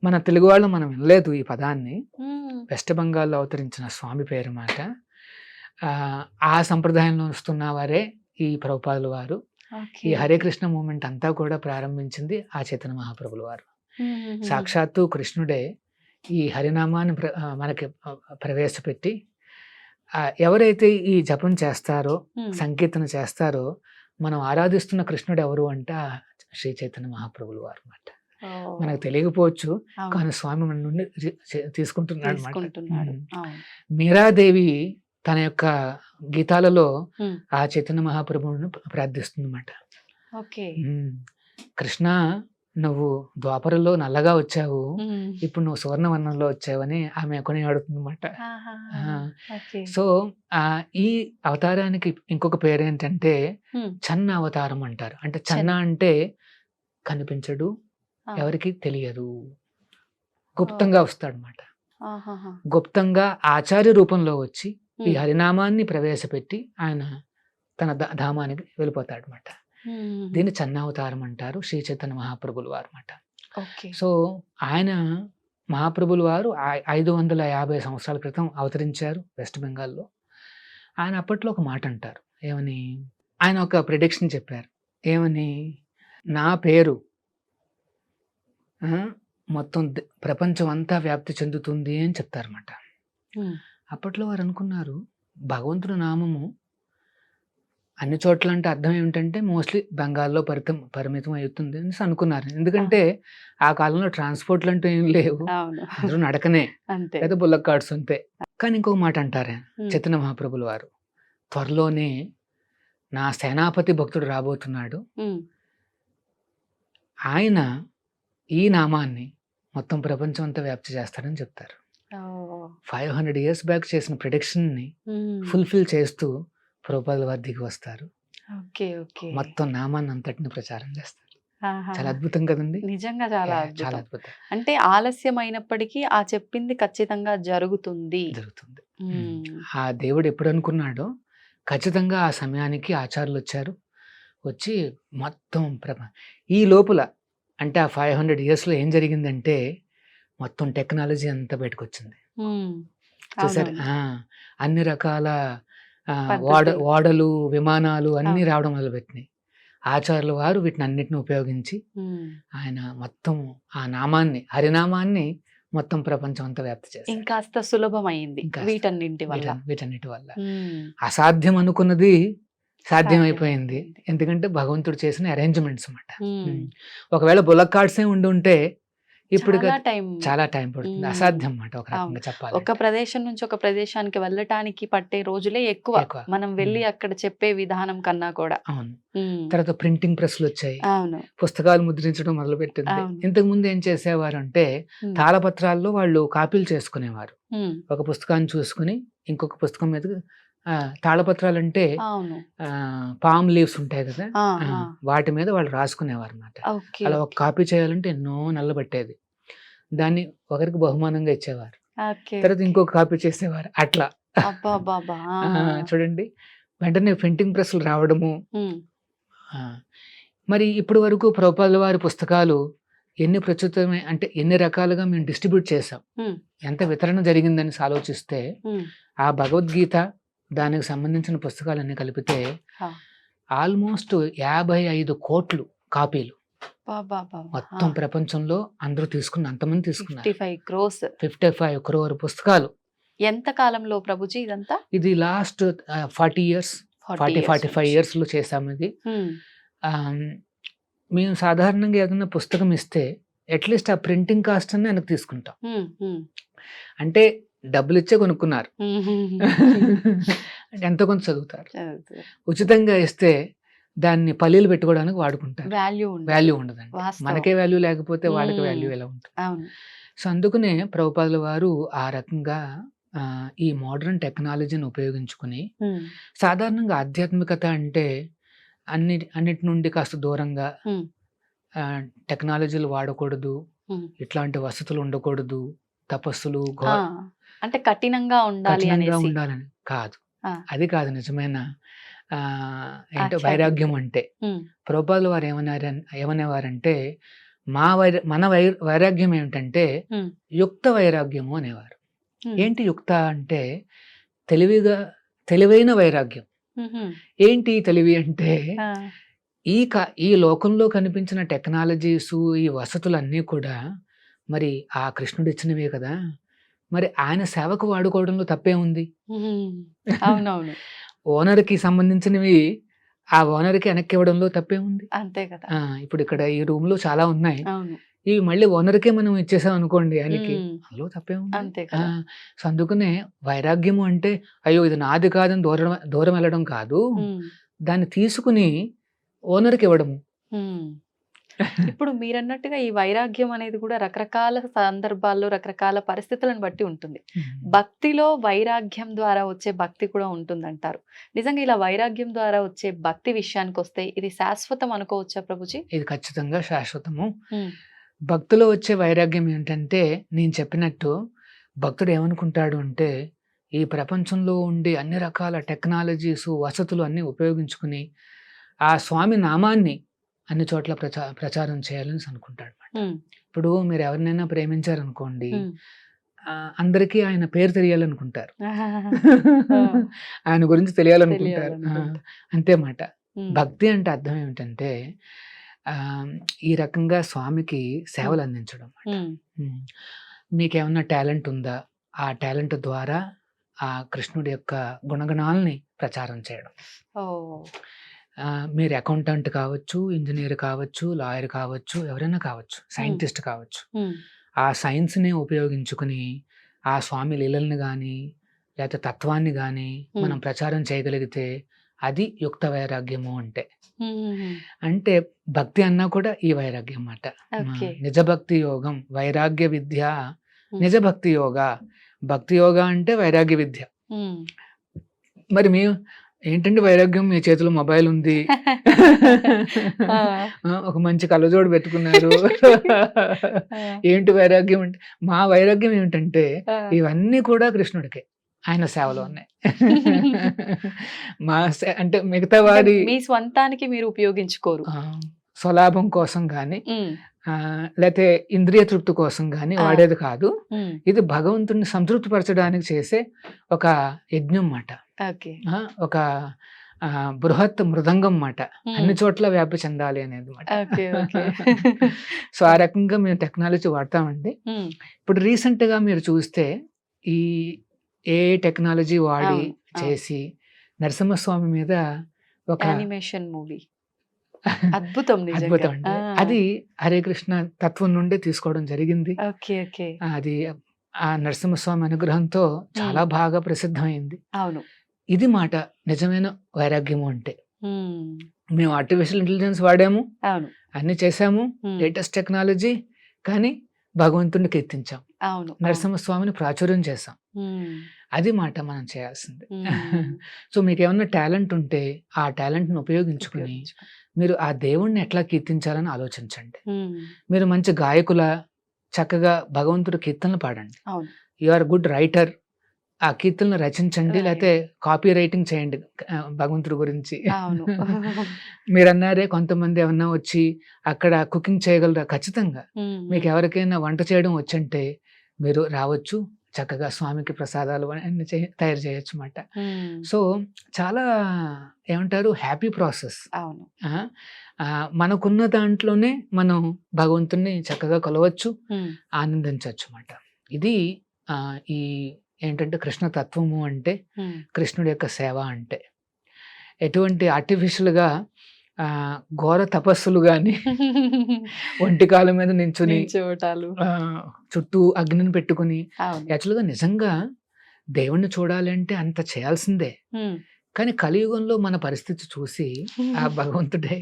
మన తెలుగు వాళ్ళు మనం వినలేదు ఈ పదాన్ని. ఉమ్. వెస్ట్ బెంగాల్లో అవతరించిన స్వామి పేరు మాట. ఆ సంప్రదాయంలో వస్తున్న వారే ఈ ప్రభుపాదుల వారు. ఈ హరే కృష్ణ మూమెంట్ అంతా కూడా ప్రారంభించింది ఆ చైతన్య మహాప్రభుల వారు. సాక్షాత్తు కృష్ణుడే ఈ హరినామాన్ని మనకి ప్రవేశపెట్టి ఎవరైతే ఈ జపం చేస్తారో, సంకీర్తన చేస్తారో, మనం ఆరాధిస్తున్న కృష్ణుడు ఎవరు అంటే శ్రీ చైతన్య మహాప్రభుల వారు అన్నమాట. మనకు తెలియకపోవచ్చు, కానీ స్వామి మన నుండి తీసుకుంటున్నాడు అన్నమాట. మీరాదేవి తన యొక్క గీతాలలో ఆ చైతన్య మహాప్రభువును ప్రార్థిస్తుంది అన్నమాట. కృష్ణ, నువ్వు ద్వాపరలో నల్లగా వచ్చావు, ఇప్పుడు నువ్వు సువర్ణవర్ణంలో వచ్చావని ఆమె కొనియాడుతుంది అన్నమాట. సో ఈ అవతారానికి ఇంకొక పేరు ఏంటంటే చన్న అవతారం అంటారు. అంటే చన్న అంటే కనిపించడు, ఎవరికి తెలియదు, గుప్తంగా వస్తాడు అన్నమాట. గుప్తంగా ఆచార్య రూపంలో వచ్చి ఈ హరినామాన్ని ప్రవేశపెట్టి ఆయన తన ధామానికి వెళ్ళిపోతాడు అన్నమాట. దీన్ని చన్నావతారం అంటారు, శ్రీ చైతన్య మహాప్రభుల వారు అన్నమాట. సో ఆయన మహాప్రభుల వారు 550 సంవత్సరాల క్రితం అవతరించారు వెస్ట్ బెంగాల్లో. ఆయన అప్పట్లో ఒక మాట అంటారు, ఏమని, ఆయన ఒక ప్రిడిక్షన్ చెప్పారు. ఏమని, నా పేరు మొత్తం ప్రపంచం అంతా వ్యాప్తి చెందుతుంది అని చెప్తారన్నమాట. అప్పట్లో వారు అనుకున్నారు, భగవంతుడి నామము అన్ని చోట్ల అంటే అర్థం ఏమిటంటే మోస్ట్లీ బెంగాల్లో పరిమితం అవుతుంది అని అనుకున్నారు. ఎందుకంటే ఆ కాలంలో ట్రాన్స్పోర్ట్లు అంటూ ఏం లేవు, అందరూ నడకనే, లేదా బుల్లక్ కార్డ్స్ అంతే. కానీ ఇంకొక మాట అంటారే చైతన్య మహాప్రభుల వారు, త్వరలోనే నా సేనాపతి భక్తుడు రాబోతున్నాడు, ఆయన ఈ నామాన్ని మొత్తం ప్రపంచం అంతా వ్యాప్తి చేస్తారని చెప్తారు. 500 years బ్యాక్ చేసిన ప్రిడిక్షన్ ని ఫుల్ఫిల్ చేస్తూ ప్రభుపాదుల వారు దిగి వస్తారు. మొత్తం నామాన్ని అంతటిని ప్రచారం చేస్తారు. చాలా అద్భుతం కదండి, నిజంగా చాలా చాలా అద్భుతం. అంటే ఆలస్యమైనప్పటికీ ఆ చెప్పింది ఖచ్చితంగా జరుగుతుంది. ఆ దేవుడు ఎప్పుడు అనుకున్నాడో ఖచ్చితంగా ఆ సమయానికి ఆచార్యులు వచ్చారు. వచ్చి మొత్తం ఈ లోపల అంటే ఆ 500 years లో ఏం జరిగిందంటే మొత్తం టెక్నాలజీ అంతా బయటకు వచ్చింది. చూసారు, అన్ని రకాల ఓడలు, విమానాలు అన్ని రావడం మొదలుపెట్టినాయి. ఆచార్యుల వారు వీటిని అన్నిటిని ఉపయోగించి ఆయన మొత్తం ఆ నామాన్ని, హరినామాన్ని మొత్తం ప్రపంచం అంతా వ్యాప్తి చేశారు. ఇంకాస్త సులభమైంది వీటన్నింటి వల్ల. అసాధ్యం అనుకున్నది సాధ్యమైపోయింది, ఎందుకంటే భగవంతుడు చేసిన అరేంజ్మెంట్స్ అన్నమాట. ఒకవేళ బుల్లక్ కార్డ్సే ఉండి ఉంటే ఇప్పుడు చాలా టైం పడుతుంది, అసాధ్యం అన్నమాట ఒక రకంగా చెప్పాలి. ఒక ప్రదేశం నుంచి ఒక ప్రదేశానికి వెళ్ళటానికి పట్టే రోజులే ఎక్కువ, మనం వెళ్ళి అక్కడ చెప్పే విధానం కన్నా కూడా. అవును. తర్వాత ప్రింటింగ్ ప్రెస్లు వచ్చాయి, పుస్తకాలు ముద్రించడం మొదలు పెట్టింది. ఇంతకు ముందు ఏం చేసేవారు అంటే తాళపత్రాల్లో వాళ్ళు కాపీలు చేసుకునేవారు. ఒక పుస్తకాన్ని చూసుకుని ఇంకొక పుస్తకం మీద తాళపత్రాలు అంటే పామ్ లీవ్స్ ఉంటాయి కదా, వాటి మీద వాళ్ళు రాసుకునేవారు అన్నమాట. అలా ఒక కాపీ చేయాలంటే ఎన్నో నెలలు పట్టేది. దాన్ని ఒకరికి బహుమానంగా ఇచ్చేవారు, తర్వాత ఇంకొక కాపీ చేసేవారు. అట్లా చూడండి, వెంటనే ప్రింటింగ్ ప్రెస్లు రావడము. మరి ఇప్పటి వరకు ప్రభుపాదుల వారి పుస్తకాలు ఎన్ని ప్రచురితమే అంటే ఎన్ని రకాలుగా మేము డిస్ట్రిబ్యూట్ చేసాం, ఎంత వితరణ జరిగిందని ఆలోచిస్తే ఆ భగవద్గీత దానికి సంబంధించిన పుస్తకాలన్నీ కలిపితే ఆల్మోస్ట్ 55 కోట్లు కాపీలు మొత్తం ప్రపంచంలో అందరూ తీసుకున్న, అంతమంది తీసుకున్నారు. 55 crore పుస్తకాలు. ఎంత కాలంలో ప్రభుజీ ఇదంతా? ఇది లాస్ట్ 45 years లో చేసాము ఇది. మేము సాధారణంగా ఏదైనా పుస్తకం ఇస్తే అట్లీస్ట్ ఆ ప్రింటింగ్ కాస్ట్ అని వెనక్కి తీసుకుంటాం. అంటే డబ్బులు ఇచ్చే కొనుక్కున్నారు, ఎంతో కొంత చదువుతారు. ఉచితంగా ఇస్తే దాన్ని పల్లీలు పెట్టుకోవడానికి వాడుకుంటారు, వాల్యూ ఉండదండి. మనకే వాల్యూ లేకపోతే వాళ్ళకి వాల్యూ ఎలా ఉంటుంది? సో అందుకనే ప్రభుపాదుల వారు ఆ రకంగా ఈ మోడర్న్ టెక్నాలజీని ఉపయోగించుకుని, సాధారణంగా ఆధ్యాత్మికత అంటే అన్నిటి నుండి కాస్త దూరంగా, టెక్నాలజీలు వాడకూడదు, ఇట్లాంటి వసతులు ఉండకూడదు, తపస్సులు అంటే కఠినంగా ఉండాలని కాదు. అది కాదు నిజమైన ఏంటో వైరాగ్యం అంటే. ప్రభుపాదుల వారు ఏమనేవారంటే మన వైరాగ్యం ఏమిటంటే యుక్త వైరాగ్యము అనేవారు. ఏంటి యుక్త అంటే తెలివిగా తెలివైన వైరాగ్యం. మ్మ్. ఏంటి తెలివి అంటే ఆ, ఈ లోకంలో కనిపించిన టెక్నాలజీస్, ఈ వసతులన్నీ కూడా మరి ఆ కృష్ణుడు ఇచ్చినవే కదా! మరి ఆయన సేవకు వాడుకోవడంలో తప్పే ఉంది? మ్మ్. అవునవును, ఓనర్‌కి సంబంధించినవి ఆ ఓనర్‌కి వెనక్కి ఇవ్వడంలో తప్పే ఉంది? అంతే కదా. ఇప్పుడు ఇక్కడ ఈ రూమ్‌లో చాలా ఉన్నాయి. అవును. ఇవి మళ్ళీ ఓనర్‌కే మనం ఇచ్చేసాం అనుకోండి ఆయనకి. మ్మ్. అందులో తప్పే ఉంది? అంతే ఆ! కదా. సో, అందుకనే వైరాగ్యము అంటే అయ్యో! ఇది నాది కాదని దూరం దూరం వెళ్ళడం కాదు. మ్మ్. దాన్ని తీసుకుని ఓనర్‌కి ఇవ్వడము. మ్మ్. ఇప్పుడు మీరన్నట్టుగా ఈ వైరాగ్యం అనేది కూడా రకరకాల సందర్భాల్లో రకరకాల పరిస్థితులను బట్టి ఉంటుంది. భక్తిలో వైరాగ్యం ద్వారా వచ్చే భక్తి కూడా ఉంటుందంటారు. నిజంగా ఇలా వైరాగ్యం ద్వారా వచ్చే భక్తి విషయానికి వస్తే ఇది శాశ్వతం అనుకోవచ్చా ప్రభుజీ? ఇది ఖచ్చితంగా శాశ్వతము. మ్మ్. భక్తిలో వచ్చే వైరాగ్యం ఏంటంటే నేను చెప్పినట్టు భక్తుడు ఏమనుకుంటాడు అంటే ఈ ప్రపంచంలో ఉండే అన్ని రకాల టెక్నాలజీస్, వసతులు అన్నీ ఉపయోగించుకుని ఆ స్వామి నామాన్ని అన్ని చోట్ల ప్రచారం చేయాలని అనుకుంటాడు. మ్మ్. ఇప్పుడు మీరు ఎవరినైనా ప్రేమించారనుకోండి, మ్మ్. అందరికీ ఆయన పేరు తెలియాలనుకుంటారు. ఆ. ఆయన గురించి తెలియాలనుకుంటారు. తెలియాలనుకుంటారు. అంతే మాట. మ్మ్. భక్తి అంటే అర్థం ఏమిటంటే ఈ రకంగా స్వామికి సేవలు అందించడం. మ్మ్. ఉమ్. మీకేమన్నా టాలెంట్ ఉందా? ఆ టాలెంట్ ద్వారా ఆ కృష్ణుడి యొక్క గుణగణాలని ప్రచారం చేయడం. ఓ. మీరు అకౌంటెంట్ కావచ్చు, ఇంజనీర్ కావచ్చు, లాయర్ కావచ్చు, ఎవరైనా కావచ్చు, సైంటిస్ట్ కావచ్చు. మ్మ్. ఆ సైన్స్ని ఉపయోగించుకుని ఆ స్వామి లీలల్ని కానీ లేకపోతే తత్వాన్ని కానీ మనం ప్రచారం చేయగలిగితే అది యుక్త వైరాగ్యము అంటే. మ్మ్. అంటే భక్తి అన్నా కూడా ఈ వైరాగ్యం అన్నమాట. ఓకే. నిజ భక్తి యోగం, వైరాగ్య విద్య, నిజ భక్తి యోగ. భక్తి యోగ అంటే వైరాగ్య విద్య. మ్మ్. మరి మేము ఏంటంటే వైరాగ్యం, మీ చేతిలో మొబైల్ ఉంది, ఆ. ఒక మంచి కళ్ళజోడు పెట్టుకున్నారు, ఆ. ఏంటి వైరాగ్యం అంటే? మా వైరాగ్యం ఏమిటంటే ఆ. ఇవన్నీ కూడా కృష్ణుడికే, ఆయన సేవలో ఉన్నాయి. అంటే మిగతా వారి మీ స్వంతానికి మీరు ఉపయోగించుకోరు. స్వలాభం కోసం కానీ మ్మ్. లేకపోతే ఇంద్రియ తృప్తి కోసం కానీ ఆ. వాడేది కాదు. మ్మ్. ఇది భగవంతుడిని సంతృప్తి పరచడానికి చేసే ఒక యజ్ఞం మాట. ఓకే. ఒక బృహత్ మృదంగం మాట. మ్మ్. అన్ని చోట్ల వ్యాప్తి చెందాలి అనేది మాట. ఓకే. ఓకే. సో ఆ రకంగా మేము టెక్నాలజీ వాడతామండి. మ్మ్. ఇప్పుడు రీసెంట్ గా మీరు చూస్తే ఈ ఏ టెక్నాలజీ వాడి అవును, అవును. చేసి నరసింహస్వామి మీద ఒక యానిమేషన్ మూవీ అద్భుతం నిజంగా. అద్భుతం అండి. ఆ. అది హరే కృష్ణ తత్వం నుండే తీసుకోవడం జరిగింది. ఓకే. ఓకే. అది ఆ నరసింహస్వామి అనుగ్రహంతో చాలా బాగా ప్రసిద్ధమైంది. అవును. ఇది మాట నిజమైన వైరాగ్యము అంటే. మ్మ్. మేము ఆర్టిఫిషియల్ ఇంటెలిజెన్స్ వాడాము, అవును. అన్ని చేసాము, మ్మ్. లేటెస్ట్ టెక్నాలజీ, కానీ భగవంతుడిని కీర్తించాం, అవును. నరసింహస్వామిని ప్రాచుర్యం చేసాం. మ్మ్. అది మాట మనం చేయాల్సింది. మ్మ్. సో మీకు ఏమన్నా టాలెంట్ ఉంటే ఆ టాలెంట్ని ఉపయోగించుకుని మీరు ఆ దేవుణ్ణి ఎట్లా కీర్తించాలని ఆలోచించండి. మ్మ్. మీరు మంచి గాయకుల, చక్కగా భగవంతుడి కీర్తనలు పాడండి. అవును. యు ఆర్ గుడ్ రైటర్, ఆ కీర్తనలు రచించండి, Right. లేకపోతే కాపీ రైటింగ్ చేయండి భగవంతుడి గురించి. అవును. మీరు అన్నారే కొంతమంది ఏమన్నా వచ్చి అక్కడ కుకింగ్ చేయగలరా? ఖచ్చితంగా. మ్మ్. మీకు ఎవరికైనా వంట చేయడం వచ్చంటే మీరు రావచ్చు, చక్కగా స్వామికి ప్రసాదాలు అన్ని తయారు చేయొచ్చు అన్నమాట. మ్మ్. సో చాలా ఏమంటారు, హ్యాపీ ప్రాసెస్. అవును. మనకున్న దాంట్లోనే మనం భగవంతుని చక్కగా కొలవచ్చు, మ్మ్. ఆనందించవచ్చు అన్నమాట. ఇది ఈ ఏంటంటే కృష్ణ తత్వము అంటే, మ్మ్. కృష్ణుడి యొక్క సేవ అంటే. ఎటువంటి ఆర్టిఫిషియల్గా ఘోర తపస్సులు కానీ ఒంటికాల మీద నించుని నించోటాలు. చుట్టూ అగ్నిని పెట్టుకుని, అవును. యాక్చువల్గా నిజంగా దేవుణ్ణి చూడాలి అంటే అంత చేయాల్సిందే. మ్మ్. కానీ కలియుగంలో మన పరిస్థితి చూసి ఆ భగవంతుడే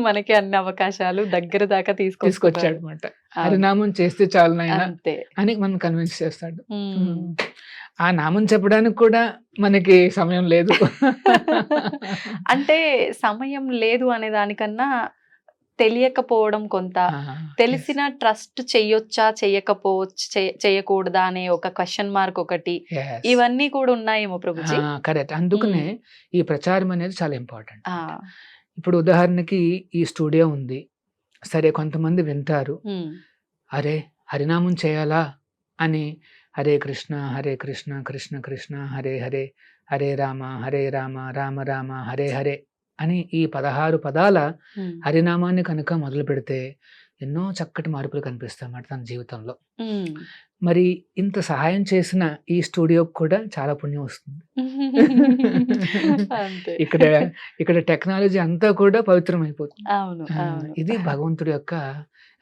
మనకి అన్ని అవకాశాలు దగ్గర దాకా తీసుకొచ్చాడు అనమాట. హరినామం చేస్తే చాలు నాయనా అంతే. అని మనం కన్విన్స్ చేస్తాడు. మ్మ్. ఆ నామం చెప్పడానికి కూడా మనకి సమయం లేదు. అంటే సమయం లేదు అనే దానికన్నా తెలియకపోవడం కొంత, తెలిసిన ట్రస్ట్ చెయ్యొచ్చా చెయ్యకపోవచ్చు, చేయకూడదా అనే ఒక క్వశ్చన్ మార్క్ ఒకటి, ఇవన్నీ కూడా ఉన్నాయేమో ప్రభుజీ. కరెక్ట్. అందుకనే ఈ ప్రచారం అనేది చాలా ఇంపార్టెంట్. ఆ. ఇప్పుడు ఉదాహరణకి ఈ స్టూడియో ఉంది, సరే కొంతమంది వింటారు, మ్మ్. అరే హరినామం చేయాలా అని హరే కృష్ణ కృష్ణ కృష్ణ హరే హరే హరే రామ రామ రామ హరే హరే అని ఈ 16 పదాల హరినామాన్ని కనుక మొదలు పెడితే ఎన్నో చక్కటి మార్పులు కనిపిస్తాయి అన్నమాట తన జీవితంలో. మరి ఇంత సహాయం చేసిన ఈ స్టూడియోకి కూడా చాలా పుణ్యం వస్తుంది. ఇక్కడ టెక్నాలజీ అంతా కూడా పవిత్రమైపోతుంది. ఇది భగవంతుడి యొక్క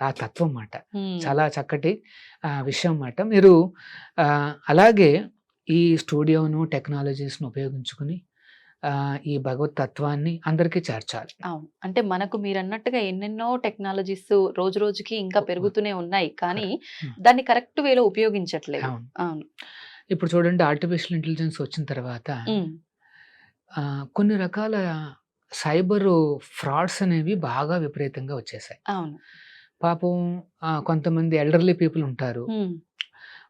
ఆ తత్వం అన్నమాట. చాలా చక్కటి విషయం అన్నమాట. మీరు అలాగే ఈ స్టూడియోను టెక్నాలజీస్ను ఉపయోగించుకుని ఈ భగవత్ తత్వాన్ని అందరికీ చేర్చాలి. అవును. అంటే మనకు మీరు అన్నట్టుగా ఎన్నెన్నో టెక్నాలజీస్ రోజు రోజుకి ఇంకా పెరుగుతూనే ఉన్నాయి, కానీ దాన్ని కరెక్ట్ వేలో ఉపయోగించట్లేదు. అవును. ఇప్పుడు చూడండి, ఆర్టిఫిషియల్ ఇంటెలిజెన్స్ వచ్చిన తర్వాత కొన్ని రకాల సైబర్ ఫ్రాడ్స్ అనేవి బాగా విపరీతంగా వచ్చేసాయి. అవును. పాపం కొంతమంది ఎల్డర్లీ పీపుల్ ఉంటారు.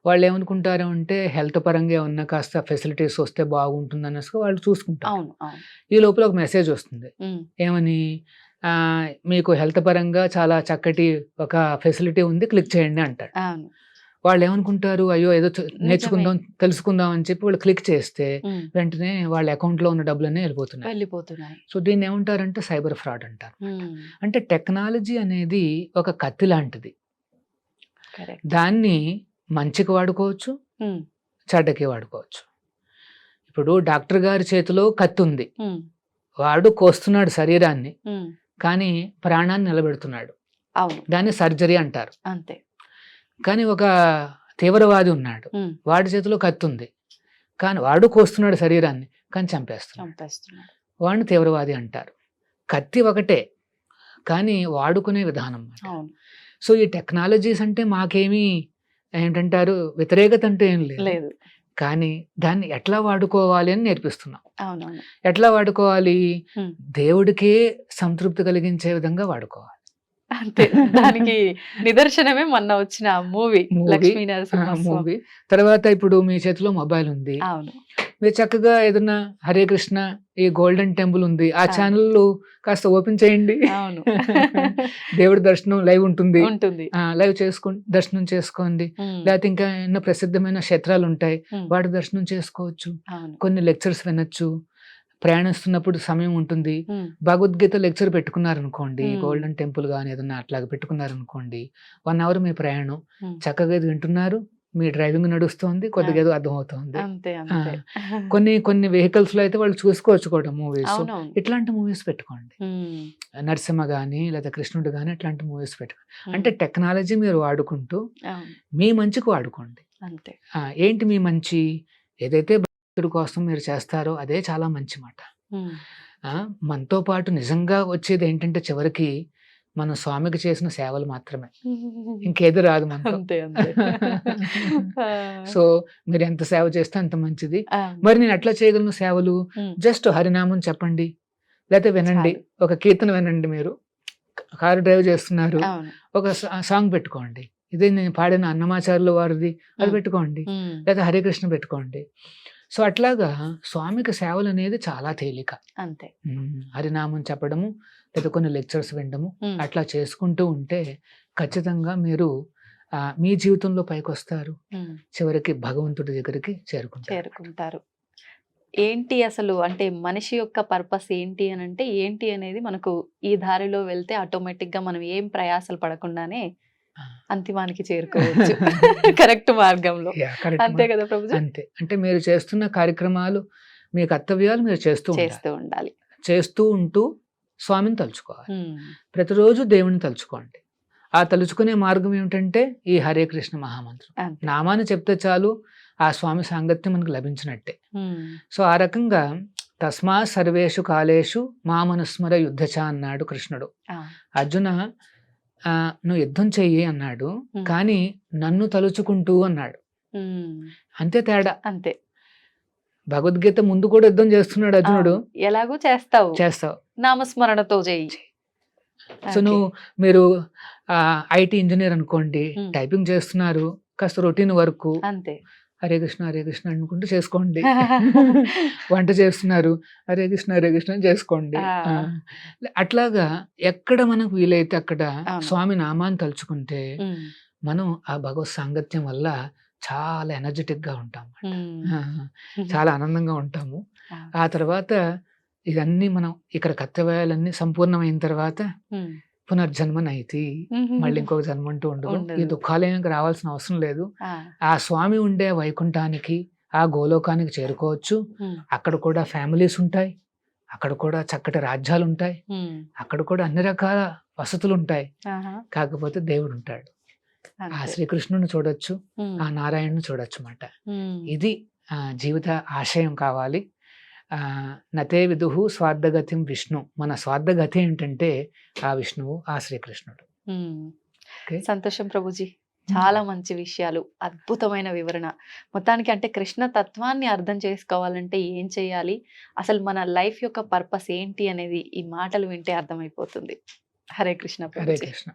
వాళ్ళు ఏమనుకుంటారు అంటే హెల్త్ పరంగా ఏమన్నా కాస్త ఫెసిలిటీస్ వస్తే బాగుంటుంది అనేసి వాళ్ళు చూసుకుంటారు. ఈ లోపల ఒక మెసేజ్ వస్తుంది, ఏమని, మీకు హెల్త్ పరంగా చాలా చక్కటి ఒక ఫెసిలిటీ ఉంది, క్లిక్ చేయండి అంటాడు. వాళ్ళు ఏమనుకుంటారు, అయ్యో ఏదో నేర్చుకుందాం తెలుసుకుందాం అని చెప్పి వాళ్ళు క్లిక్ చేస్తే వెంటనే వాళ్ళ అకౌంట్లో ఉన్న డబ్బులన్నీ వెళ్ళిపోతున్నాయి. సో దీన్ని ఏమంటారంటే సైబర్ ఫ్రాడ్ అంటారు. అంటే టెక్నాలజీ అనేది ఒక కత్తి లాంటిది. దాన్ని మంచికి వాడుకోవచ్చు, చెడ్డకి వాడుకోవచ్చు. ఇప్పుడు డాక్టర్ గారి చేతిలో కత్తి ఉంది, వాడు కోస్తున్నాడు శరీరాన్ని, కానీ ప్రాణాన్ని నిలబెడుతున్నాడు. దాన్ని సర్జరీ అంటారు. అంతే. కానీ ఒక తీవ్రవాది ఉన్నాడు, వాడి చేతిలో కత్తి ఉంది, కానీ వాడు కోస్తున్నాడు శరీరాన్ని, కానీ చంపేస్తున్నాడు. వాడిని తీవ్రవాది అంటారు. కత్తి ఒకటే, కానీ వాడుకునే విధానం. సో ఈ టెక్నాలజీస్ అంటే మాకేమీ ఏంటంటారు వ్యతిరేకత అంటే ఏం లేదు, కానీ దాన్ని ఎట్లా వాడుకోవాలి అని నేర్పిస్తున్నాం. ఎట్లా వాడుకోవాలి, దేవుడికే సంతృప్తి కలిగించే విధంగా వాడుకోవాలి. అంతే. దానికి నిదర్శనమే మొన్న వచ్చిన మూవీ మూవీ. తర్వాత ఇప్పుడు మీ చేతిలో మొబైల్ ఉంది, మీరు చక్కగా ఏదన్నా హరే కృష్ణ ఈ గోల్డెన్ టెంపుల్ ఉంది, ఆ ఛానల్ కాస్త ఓపెన్ చేయండి, దేవుడి దర్శనం లైవ్ ఉంటుంది, లైవ్ దర్శనం చేసుకోండి. లేకపోతే ఇంకా ఎన్నో ప్రసిద్ధమైన క్షేత్రాలు ఉంటాయి, వాటి దర్శనం చేసుకోవచ్చు. కొన్ని లెక్చర్స్ వినొచ్చు. ప్రయాణిస్తున్నప్పుడు సమయం ఉంటుంది, భగవద్గీత లెక్చర్ పెట్టుకున్నారనుకోండి, గోల్డెన్ టెంపుల్ కానీ ఏదన్నా అట్లాగా పెట్టుకున్నారనుకోండి, 1 hour మీ ప్రయాణం చక్కగా వింటున్నారు, మీ డ్రైవింగ్ నడుస్తుంది, కొద్దిగా ఏదో అర్థమవుతుంది. కొన్ని వెహికల్స్ లో అయితే వాళ్ళు చూసుకోవచ్చు కూడా మూవీస్. ఇట్లాంటి మూవీస్ పెట్టుకోండి, నరసింహ గాని లేదా కృష్ణుడు గాని ఇట్లాంటి మూవీస్ పెట్టుకోండి. అంటే టెక్నాలజీ మీరు వాడుకుంటూ మీ మంచికి వాడుకోండి. ఏంటి మీ మంచి, ఏదైతే భక్తుడి కోసం మీరు చేస్తారో అదే చాలా మంచి మాట. మనతో పాటు నిజంగా వచ్చేది ఏంటంటే చివరికి మన స్వామికి చేసిన సేవలు మాత్రమే, ఇంకేది రాదు మనతో. సో మీరు ఎంత సేవ చేస్తే అంత మంచిది. మరి నేను ఎట్లా చేయగలను సేవలు, జస్ట్ హరినామం చెప్పండి, లేకపోతే వినండి, ఒక కీర్తన వినండి. మీరు కారు డ్రైవ్ చేస్తున్నారు, ఒక సాంగ్ పెట్టుకోండి, ఇదే నేను పాడిన అన్నమాచార్యుల వారిది అది పెట్టుకోండి, లేదా హరే కృష్ణ పెట్టుకోండి. సో అట్లాగా స్వామికి సేవలు అనేది చాలా తేలిక. అంతే. హరినామం చెప్పడము లేదా కొన్ని లెక్చర్స్ వినడము అట్లా చేసుకుంటూ ఉంటే ఖచ్చితంగా మీరు మీ జీవితంలో పైకి వస్తారు, చివరికి భగవంతుడి దగ్గరికి చేరుకుంటారు. ఏంటి అసలు అంటే మనిషి యొక్క పర్పస్ ఏంటి అని అంటే ఏంటి అనేది మనకు ఈ దారిలో వెళ్తే ఆటోమేటిక్ గా మనం ఏం ప్రయాసాలు పడకుండానే అంతిమానికి చేరుకోవచ్చు, కరెక్ట్ మార్గంలో. అంతే కదా ప్రభుజీ? అంతే. అంటే మీరు చేస్తున్న కార్యక్రమాలు, మీ కర్తవ్యాలు మీరు చేస్తూ ఉండాలి. చేస్తూ ఉంటూ స్వామిని తలుచుకోవాలి. ప్రతిరోజు దేవుని తలుచుకోండి. ఆ తలుచుకునే మార్గం ఏమిటంటే ఈ హరే కృష్ణ మహామంత్రం. నామాన్ని చెప్తే చాలు, ఆ స్వామి సాంగత్యం మనకు లభించినట్టే. సో ఆ రకంగా తస్మా సర్వేషు కాలేషు మామనుస్మర యుద్ధచ అన్నాడు కృష్ణుడు. అర్జున, నువ్వు యుద్ధం చెయ్యి అన్నాడు, కానీ నన్ను తలుచుకుంటూ అన్నాడు. అంతే తేడా. అంతే. భగవద్గీత ముందు కూడా యుద్ధం చేస్తున్నాడు అర్జునుడు, ఎలాగో చేస్తావు నామస్మరణతో చేయి. సో మీరు ఐటీ ఇంజనీర్ అనుకోండి, టైపింగ్ చేస్తున్నారు, కాస్త రొటీన్ వర్క్, అంతే, హరే కృష్ణ అనుకుంటూ చేసుకోండి. వంట చేస్తున్నారు, హరే కృష్ణ చేసుకోండి. అట్లాగా ఎక్కడ మనకు వీలైతే అక్కడ స్వామి నామాన్ని తలుచుకుంటే మనం ఆ భగవత్ సాంగత్యం వల్ల చాలా ఎనర్జెటిక్ గా ఉంటాం. ఉమ్. చాలా ఆనందంగా ఉంటాము. ఆ. ఆ తర్వాత ఇవన్నీ మనం ఇక్కడ కర్తవ్యాలన్నీ సంపూర్ణమైన తర్వాత ఉమ్. పునర్జన్మ నైతి, మళ్ళీ ఇంకొక జన్మ అంటూ ఉండదు. ఉండదు. ఈ దుఃఖాలయానికి రావాల్సిన అవసరం లేదు. ఆ. ఆ స్వామి ఉండే వైకుంఠానికి, ఆ గోలోకానికి చేరుకోవచ్చు. ఉమ్. అక్కడ కూడా ఫ్యామిలీస్ ఉంటాయి, అక్కడ కూడా చక్కటి రాజ్యాలు ఉంటాయి, ఉమ్. అక్కడ కూడా అన్ని రకాల వసతులు ఉంటాయి. ఆహా. కాకపోతే దేవుడు ఉంటాడు. ఆ అంతే. శ్రీకృష్ణుని చూడొచ్చు, ఉమ్. ఆ నారాయణుని చూడొచ్చు అన్నమాట. ఉమ్. ఇది జీవిత ఆశయం కావాలి. నతే విదుహు స్వార్థగతిం విష్ణు. మన స్వార్థగతి ఏంటంటే ఆ విష్ణువు, ఆ శ్రీకృష్ణుడు. ఉమ్. ఓకే. సంతోషం ప్రభుజీ, చాలా మంచి విషయాలు, అద్భుతమైన వివరణ. మొత్తానికి అంటే కృష్ణ తత్వాన్ని అర్థం చేసుకోవాలంటే ఏం చేయాలి, అసలు మన లైఫ్ యొక్క పర్పస్ ఏంటి అనేది ఈ మాటలు వింటే అర్థమైపోతుంది. హరే కృష్ణ హరే ప్రభుజీ. కృష్ణ.